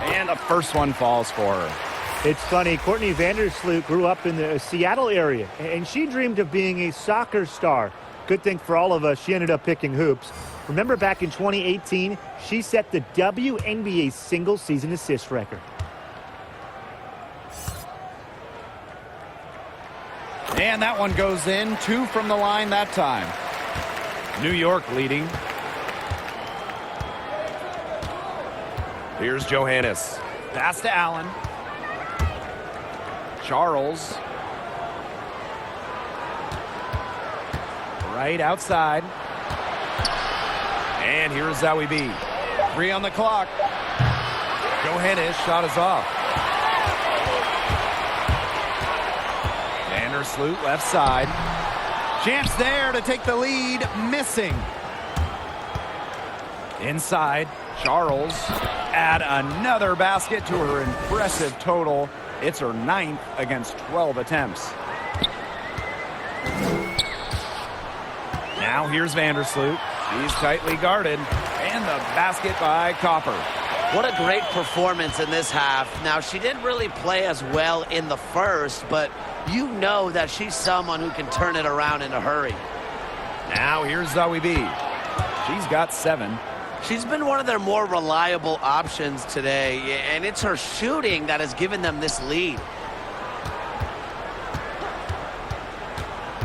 And the first one falls for her. It's funny, Courtney Vandersloot grew up in the Seattle area, and she dreamed of being a soccer star. Good thing for all of us, she ended up picking hoops. Remember back in 2018, she set the WNBA single-season assist record. And that one goes in. 2 from the line that time. New York leading. Here's Johannes. Pass to Allen. Charles. Right outside. And here's Zowie B. 3 on the clock. Johannes shot is off. Vandersloot left side. Chance there to take the lead. Missing. Inside. Charles add another basket to her impressive total. It's her 9th against 12 attempts. Now here's Vandersloot. She's tightly guarded. And the basket by Copper. What a great performance in this half. Now, she didn't really play as well in the first, but you know that she's someone who can turn it around in a hurry. Now here's Zowie B. She's got 7. She's been one of their more reliable options today, and it's her shooting that has given them this lead.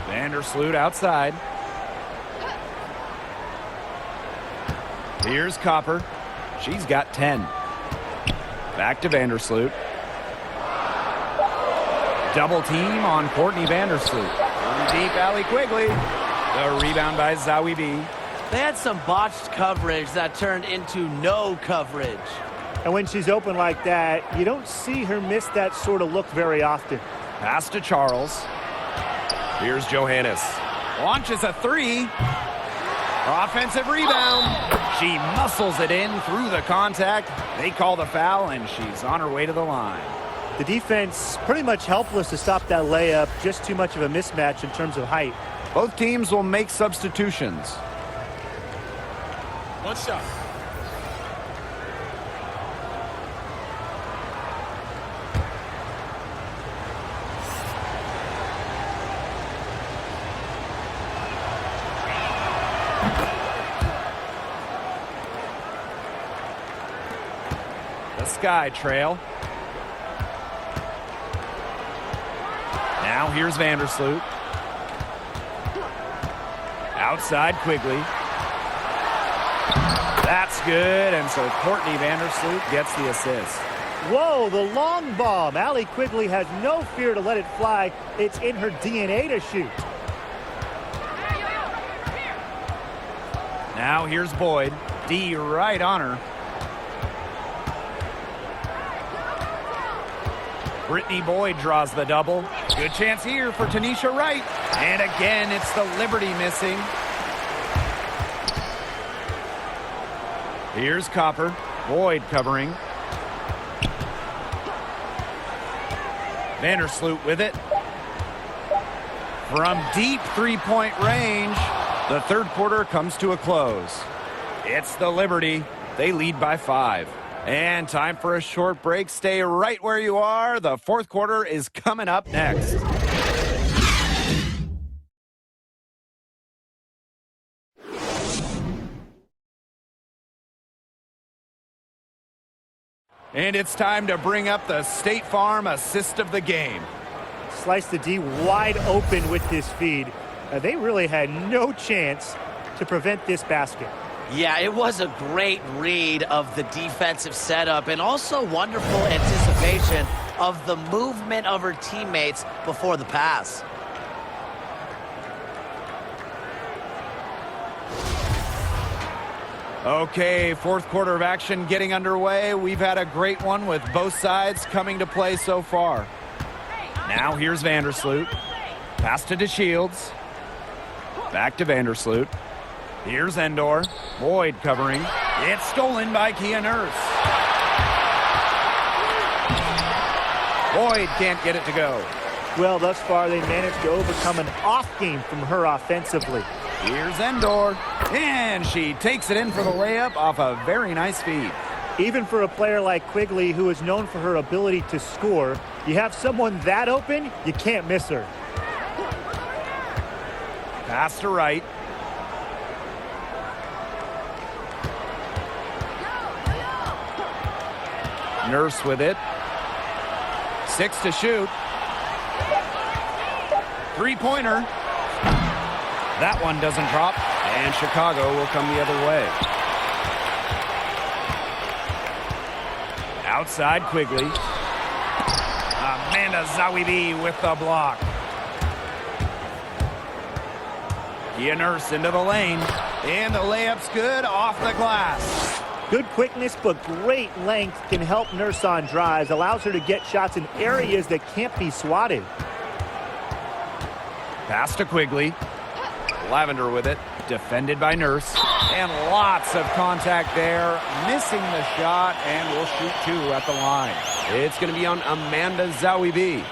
Vandersloot outside. Here's Copper. She's got 10. Back to Vandersloot. Double team on Courtney Vandersloot. Deep Allie Quigley. The rebound by Zowie B. They had some botched coverage that turned into no coverage. And when she's open like that, you don't see her miss that sort of look very often. Pass to Charles. Here's Johannes. Launches a 3. Offensive rebound. She muscles it in through the contact. They call the foul, and she's on her way to the line. The defense pretty much helpless to stop that layup. Just too much of a mismatch in terms of height. Both teams will make substitutions. 1 shot. The Sky Trail. Now here's Vandersloot. Outside Quigley. That's good, and so Courtney Vandersloot gets the assist. Whoa, the long bomb. Allie Quigley has no fear to let it fly. It's in her DNA to shoot. Now here's Boyd. D right on her. Brittany Boyd draws the double. Good chance here for Tanisha Wright. And again, it's the Liberty missing. Here's Copper. Boyd covering. Vandersloot with it. From deep three-point range, the third quarter comes to a close. It's the Liberty. They lead by 5. And time for a short break. Stay right where you are. The fourth quarter is coming up next. And it's time to bring up the State Farm assist of the game. Slice the D wide open with this feed. They really had no chance to prevent this basket. Yeah, it was a great read of the defensive setup and also wonderful anticipation of the movement of her teammates before the pass. Okay, fourth quarter of action getting underway. We've had a great one with both sides coming to play so far. Now here's Vandersloot. Pass to DeShields. Back to Vandersloot. Here's Endor. Boyd covering. It's stolen by Kia Nurse. Boyd can't get it to go. Well, thus far they managed to overcome an off game from her offensively. Here's Endor. And she takes it in for the layup off a very nice feed. Even for a player like Quigley, who is known for her ability to score, you have someone that open, you can't miss her. Pass to Wright. Nurse with it. 6 to shoot. Three-pointer. That one doesn't drop, and Chicago will come the other way. Outside Quigley. Amanda Zawibi with the block. Kia Nurse into the lane. And the layup's good off the glass. Good quickness, but great length can help Nurse on drives. Allows her to get shots in areas that can't be swatted. Pass to Quigley. Lavender with it. Defended by Nurse. And lots of contact there. Missing the shot, and will shoot two at the line. It's going to be on Amanda Zawibi.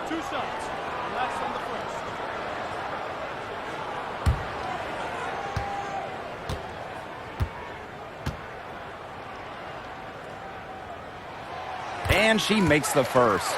Two shots. Last on the first. And she makes the first.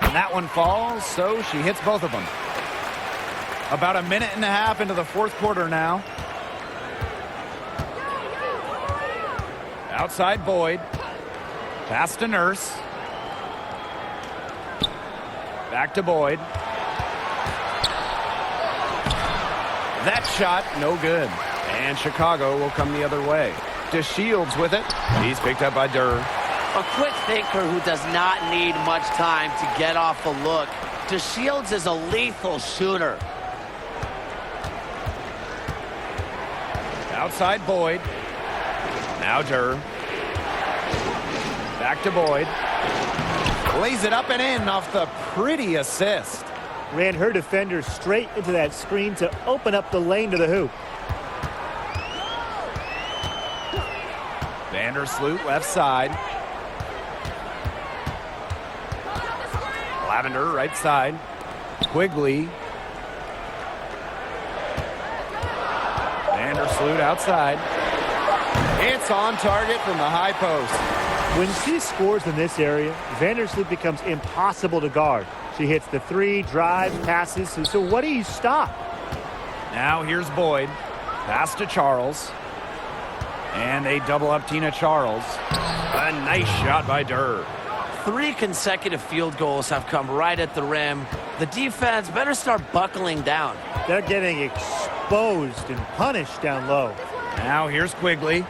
And that one falls, so she hits both of them. About a minute and a half into the fourth quarter now. Outside Boyd. Pass to Nurse. Back to Boyd. That shot, no good. And Chicago will come the other way. DeShields with it. He's picked up by Durr. A quick thinker who does not need much time to get off the look. DeShields is a lethal shooter. Outside Boyd. Now Durr. Back to Boyd. Lays it up and in off the pretty assist. Ran her defender straight into that screen to open up the lane to the hoop. Vandersloot left side. Lavender right side. Quigley. Vandersloot outside. It's on target from the high post. When she scores in this area, Vandersloot becomes impossible to guard. She hits the three, drives, passes. So what do you stop? Now here's Boyd. Pass to Charles. And they double up Tina Charles. A nice shot by Durr. 3 consecutive field goals have come right at the rim. The defense better start buckling down. They're getting exposed and punished down low. Now here's Quigley.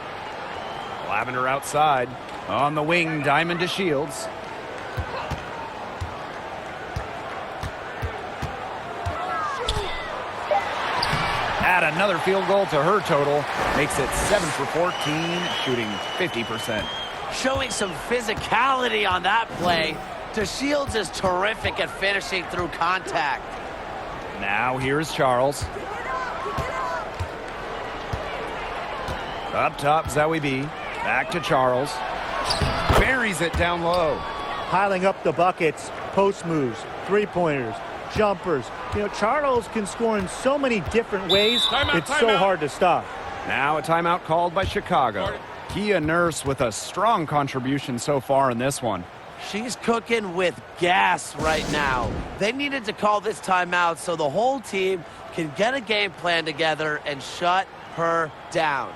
Lavender outside. On the wing, Diamond DeShields. Add another field goal to her total. Makes it 7 for 14, shooting 50%. Showing some physicality on that play. DeShields is terrific at finishing through contact. Now here's Charles. Up top, Zawibi. Back to Charles. Buries it down low. Piling up the buckets, post moves, three-pointers, jumpers. You know, Charles can score in so many different ways. It's so hard to stop. Now a timeout called by Chicago. Kia Nurse with a strong contribution so far in this one. She's cooking with gas right now. They needed to call this timeout so the whole team can get a game plan together and shut her down.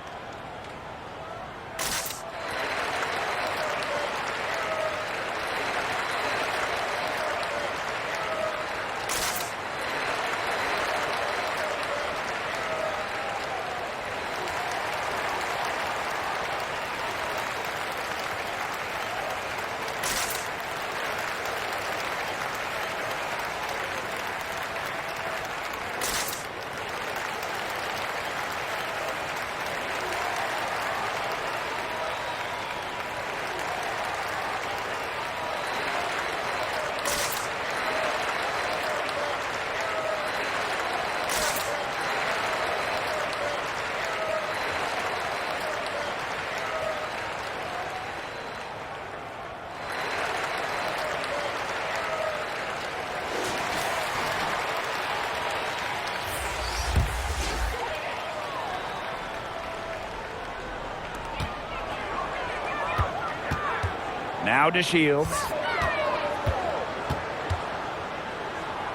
Now to Shields.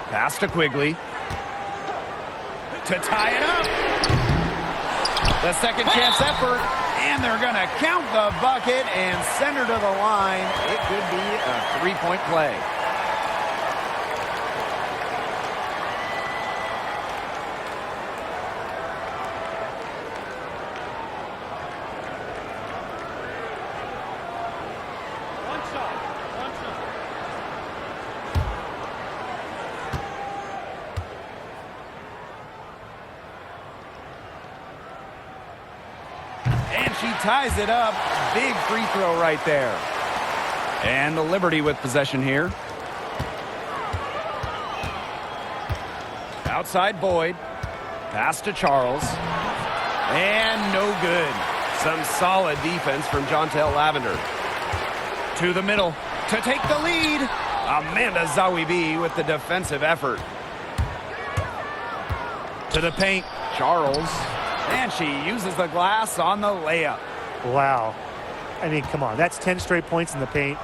Pass to Quigley. To tie it up. The second chance effort. And they're going to count the bucket and send her to the line. It could be a three-point play. She ties it up. Big free throw right there. And the Liberty with possession here. Outside Boyd. Pass to Charles. And no good. Some solid defense from Jontel Lavender. To the middle to take the lead. Amanda Zawibi with the defensive effort. To the paint. Charles. And she uses the glass on the layup. Wow. I mean, come on. That's 10 straight points in the paint.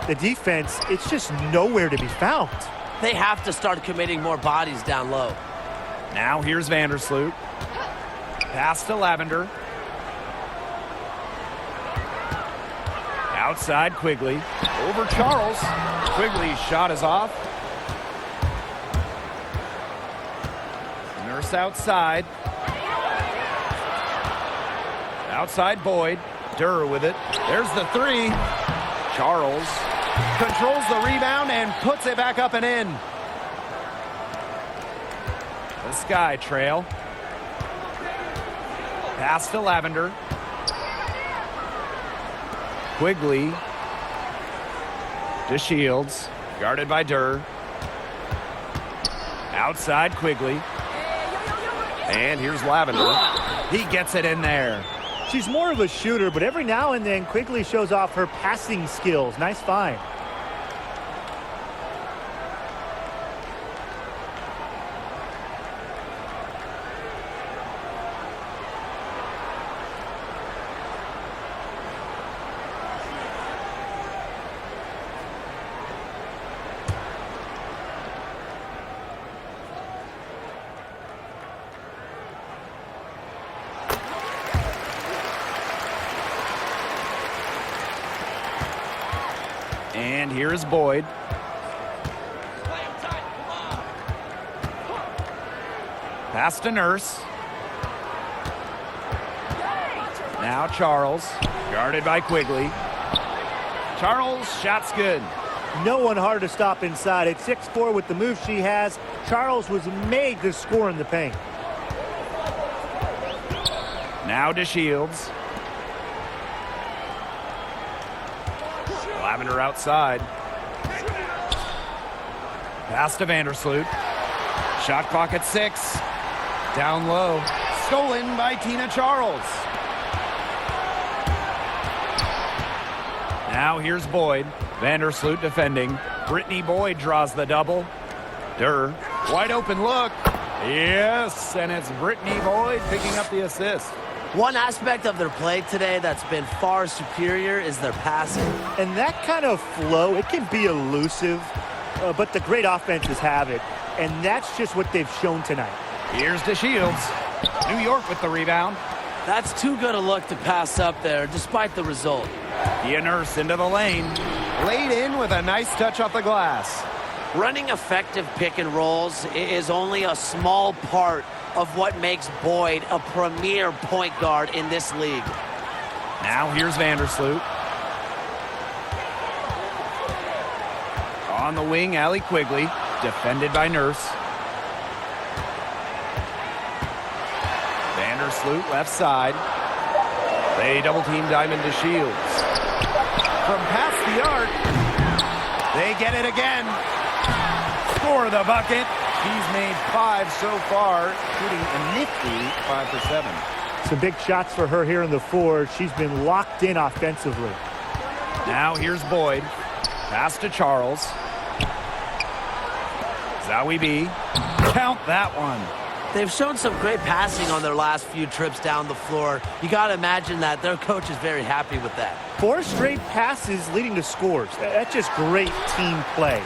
The defense, it's just nowhere to be found. They have to start committing more bodies down low. Now here's Vandersloot. Pass to Lavender. Outside Quigley. Over Charles. Quigley's shot is off. Nurse outside. Outside Boyd. Durr with it. There's the three. Charles controls the rebound and puts it back up and in. The Sky Trail. Pass to Lavender. Quigley to Shields. Guarded by Durr. Outside Quigley. And here's Lavender. He gets it in there. She's more of a shooter, but every now and then Quigley shows off her passing skills. Nice find. And here is Boyd. Pass to Nurse. Now Charles, guarded by Quigley. Charles, shot's good. No one hard to stop inside. At 6'4" with the move she has, Charles was made to score in the paint. Now to Shields. Lavender outside. Pass to Vandersloot. Shot clock at 6. Down low. Stolen by Tina Charles. Now here's Boyd. Vandersloot defending. Brittany Boyd draws the double. Durr. Wide open look. Yes, and it's Brittany Boyd picking up the assist. One aspect of their play today that's been far superior is their passing. And that kind of flow, it can be elusive, but the great offenses have it. And that's just what they've shown tonight. Here's to Shields. New York with the rebound. That's too good a look to pass up there, despite the result. Kia Nurse into the lane. Laid in with a nice touch off the glass. Running effective pick and rolls is only a small part of what makes Boyd a premier point guard in this league. Now here's Vandersloot. On the wing, Allie Quigley, defended by Nurse. Vandersloot left side. They double team Diamond to Shields. From past the arc, they get it again. Score the bucket. She's made 5 so far, shooting a nifty 5 for 7. Some big shots for her here in the fourth. She's been locked in offensively. Now here's Boyd. Pass to Charles. Zawibi. Count that one. They've shown some great passing on their last few trips down the floor. You got to imagine that their coach is very happy with that. 4 straight passes leading to scores. That's just great team play.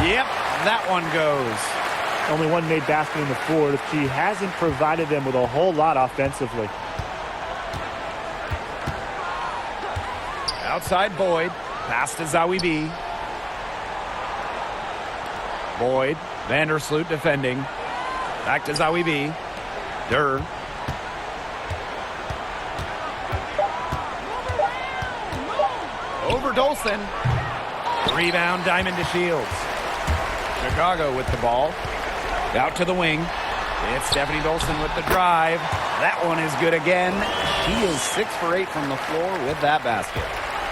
Yep, that one goes. Only one made basket in the fourth. She hasn't provided them with a whole lot offensively. Outside Boyd. Pass to Zawi B. Boyd. Vandersloot defending. Back to Zawi B. Durr. Over Dolson. Rebound Diamond to Shields. Chicago with the ball. Out to the wing. It's Stephanie Dolson with the drive. That one is good again. She is 6 for 8 from the floor with that basket.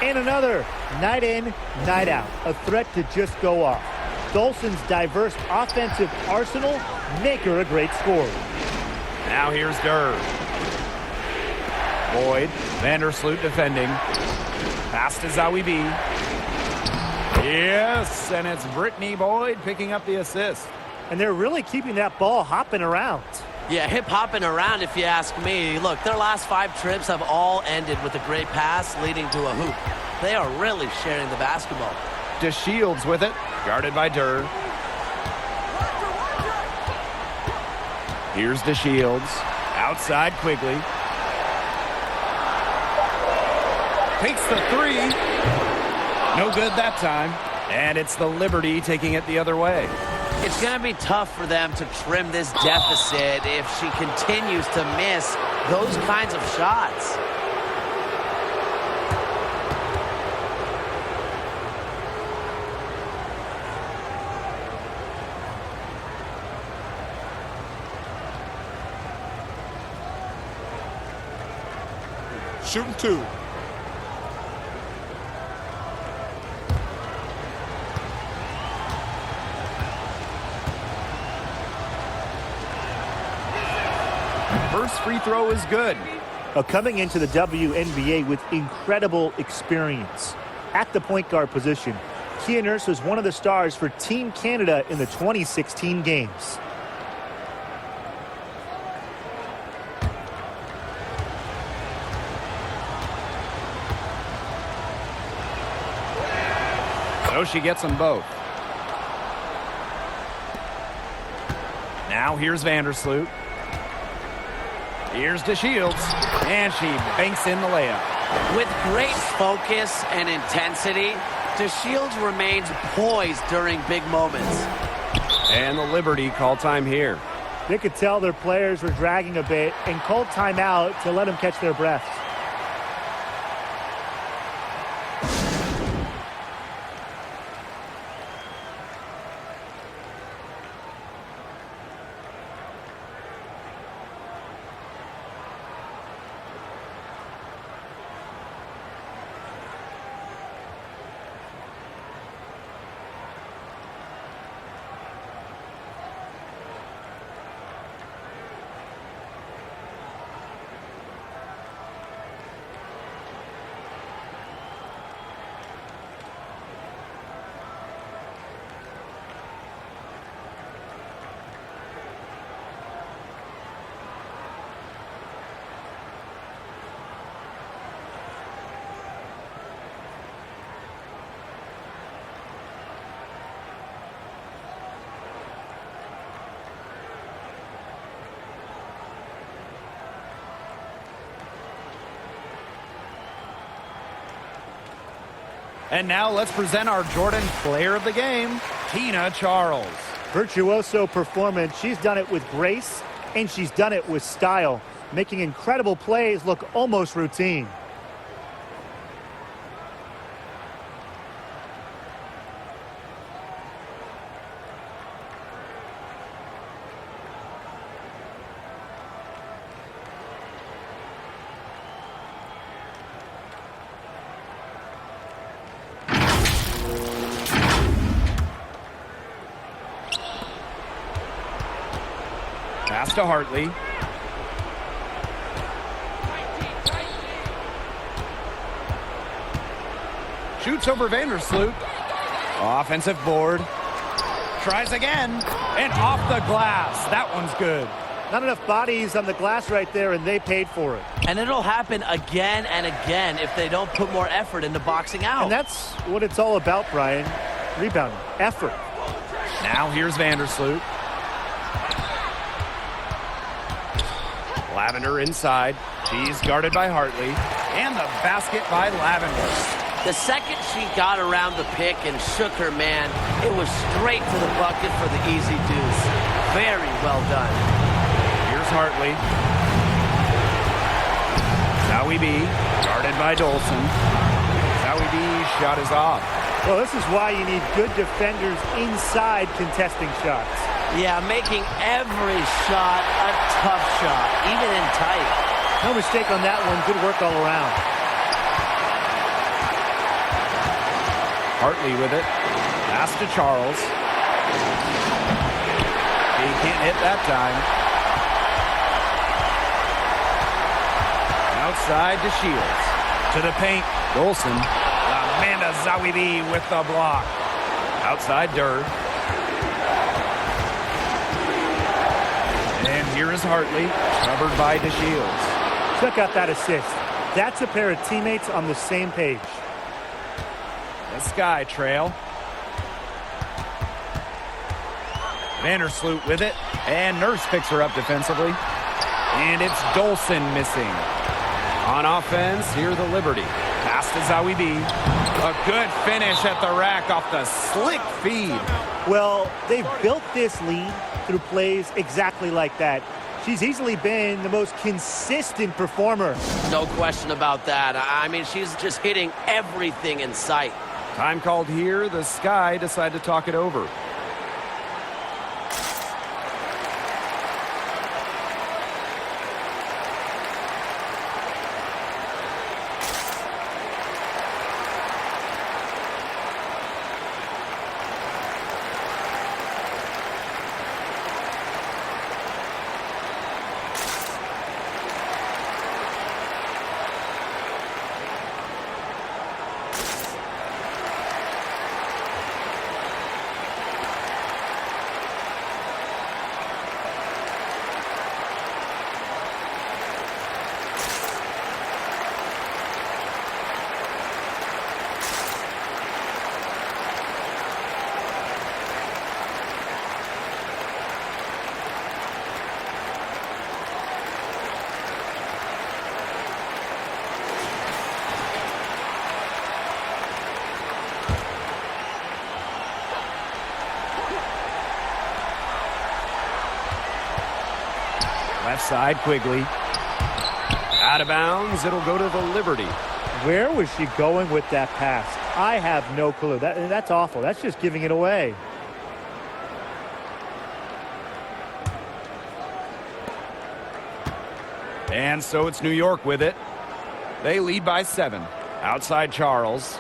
And another night in, night out. A threat to just go off. Dolson's diverse offensive arsenal make her a great scorer. Now here's Durr. Boyd. Vandersloot defending. Pass to Zawi B. Yes, and it's Brittany Boyd picking up the assist. And they're really keeping that ball hopping around. Yeah, hip-hopping around if you ask me. Look, their last 5 trips have all ended with a great pass leading to a hoop. They are really sharing the basketball. To Shields with it. Guarded by Durr. Here's to Shields. Outside Quigley. Takes the 3. No good that time. And it's the Liberty taking it the other way. It's going to be tough for them to trim this deficit if she continues to miss those kinds of shots. Shooting 2. First free throw is good. Coming into the WNBA with incredible experience. At the point guard position, Kia Nurse was one of the stars for Team Canada in the 2016 games. So she gets them both. Now here's Vandersloot. Here's to Shields. And she banks in the layup. With great focus and intensity, DeShields remains poised during big moments. And the Liberty call time here. They could tell their players were dragging a bit and called timeout to let them catch their breaths. And now let's present our Jordan Player of the Game, Tina Charles. Virtuoso performance. She's done it with grace, and she's done it with style, making incredible plays look almost routine. Pass to Hartley. Shoots over Vandersloot. Offensive board. Tries again. And off the glass. That one's good. Not enough bodies on the glass right there, and they paid for it. And it'll happen again and again if they don't put more effort into boxing out. And that's what it's all about, Brian. Rebounding, effort. Now here's Vandersloot. Lavender inside. She's guarded by Hartley. And the basket by Lavender. The second she got around the pick and shook her man, it was straight to the bucket for the easy deuce. Very well done. Here's Hartley. Zowie B, guarded by Dolson. Zowie B's shot is off. Well, this is why you need good defenders inside contesting shots. Yeah, making every shot a tough shot, even in tight. No mistake on that one. Good work all around. Hartley with it. Pass to Charles. He can't hit that time. Outside to Shields. To the paint. Dolson. Amanda Zawibi with the block. Outside Durr. And here is Hartley. Covered by DeShields. Check out that assist. That's a pair of teammates on the same page. The Sky trail. Vandersloot with it. And Nurse picks her up defensively. And it's Dolson missing. On offense, here the Liberty. Pass to Zowie B. A good finish at the rack off the slick feed. Well, they've built this lead through plays exactly like that. She's easily been the most consistent performer. No question about that. I mean, she's just hitting everything in sight. Time called here. The Sky decide to talk it over. Left side, Quigley. Out of bounds, it'll go to the Liberty. Where was she going with that pass? I have no clue. That's awful. That's just giving it away. And so it's New York with it. They lead by 7. Outside Charles.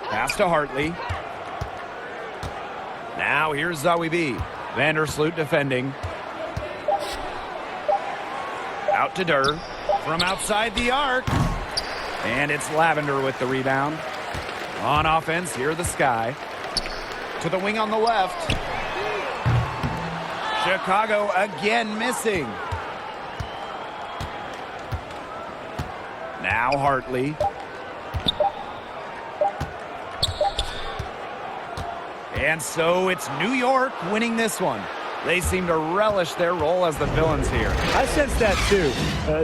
Pass to Hartley. Now here's Zowie B. Vandersloot defending. Out to Durr. From outside the arc. And it's Lavender with the rebound. On offense, here the Sky. To the wing on the left. Chicago again missing. Now Hartley. And so it's New York winning this one. They seem to relish their role as the villains here. I sense that too.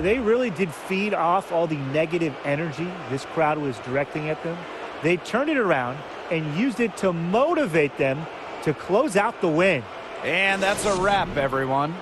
They really did feed off all the negative energy this crowd was directing at them. They turned it around and used it to motivate them to close out the win. And that's a wrap, everyone.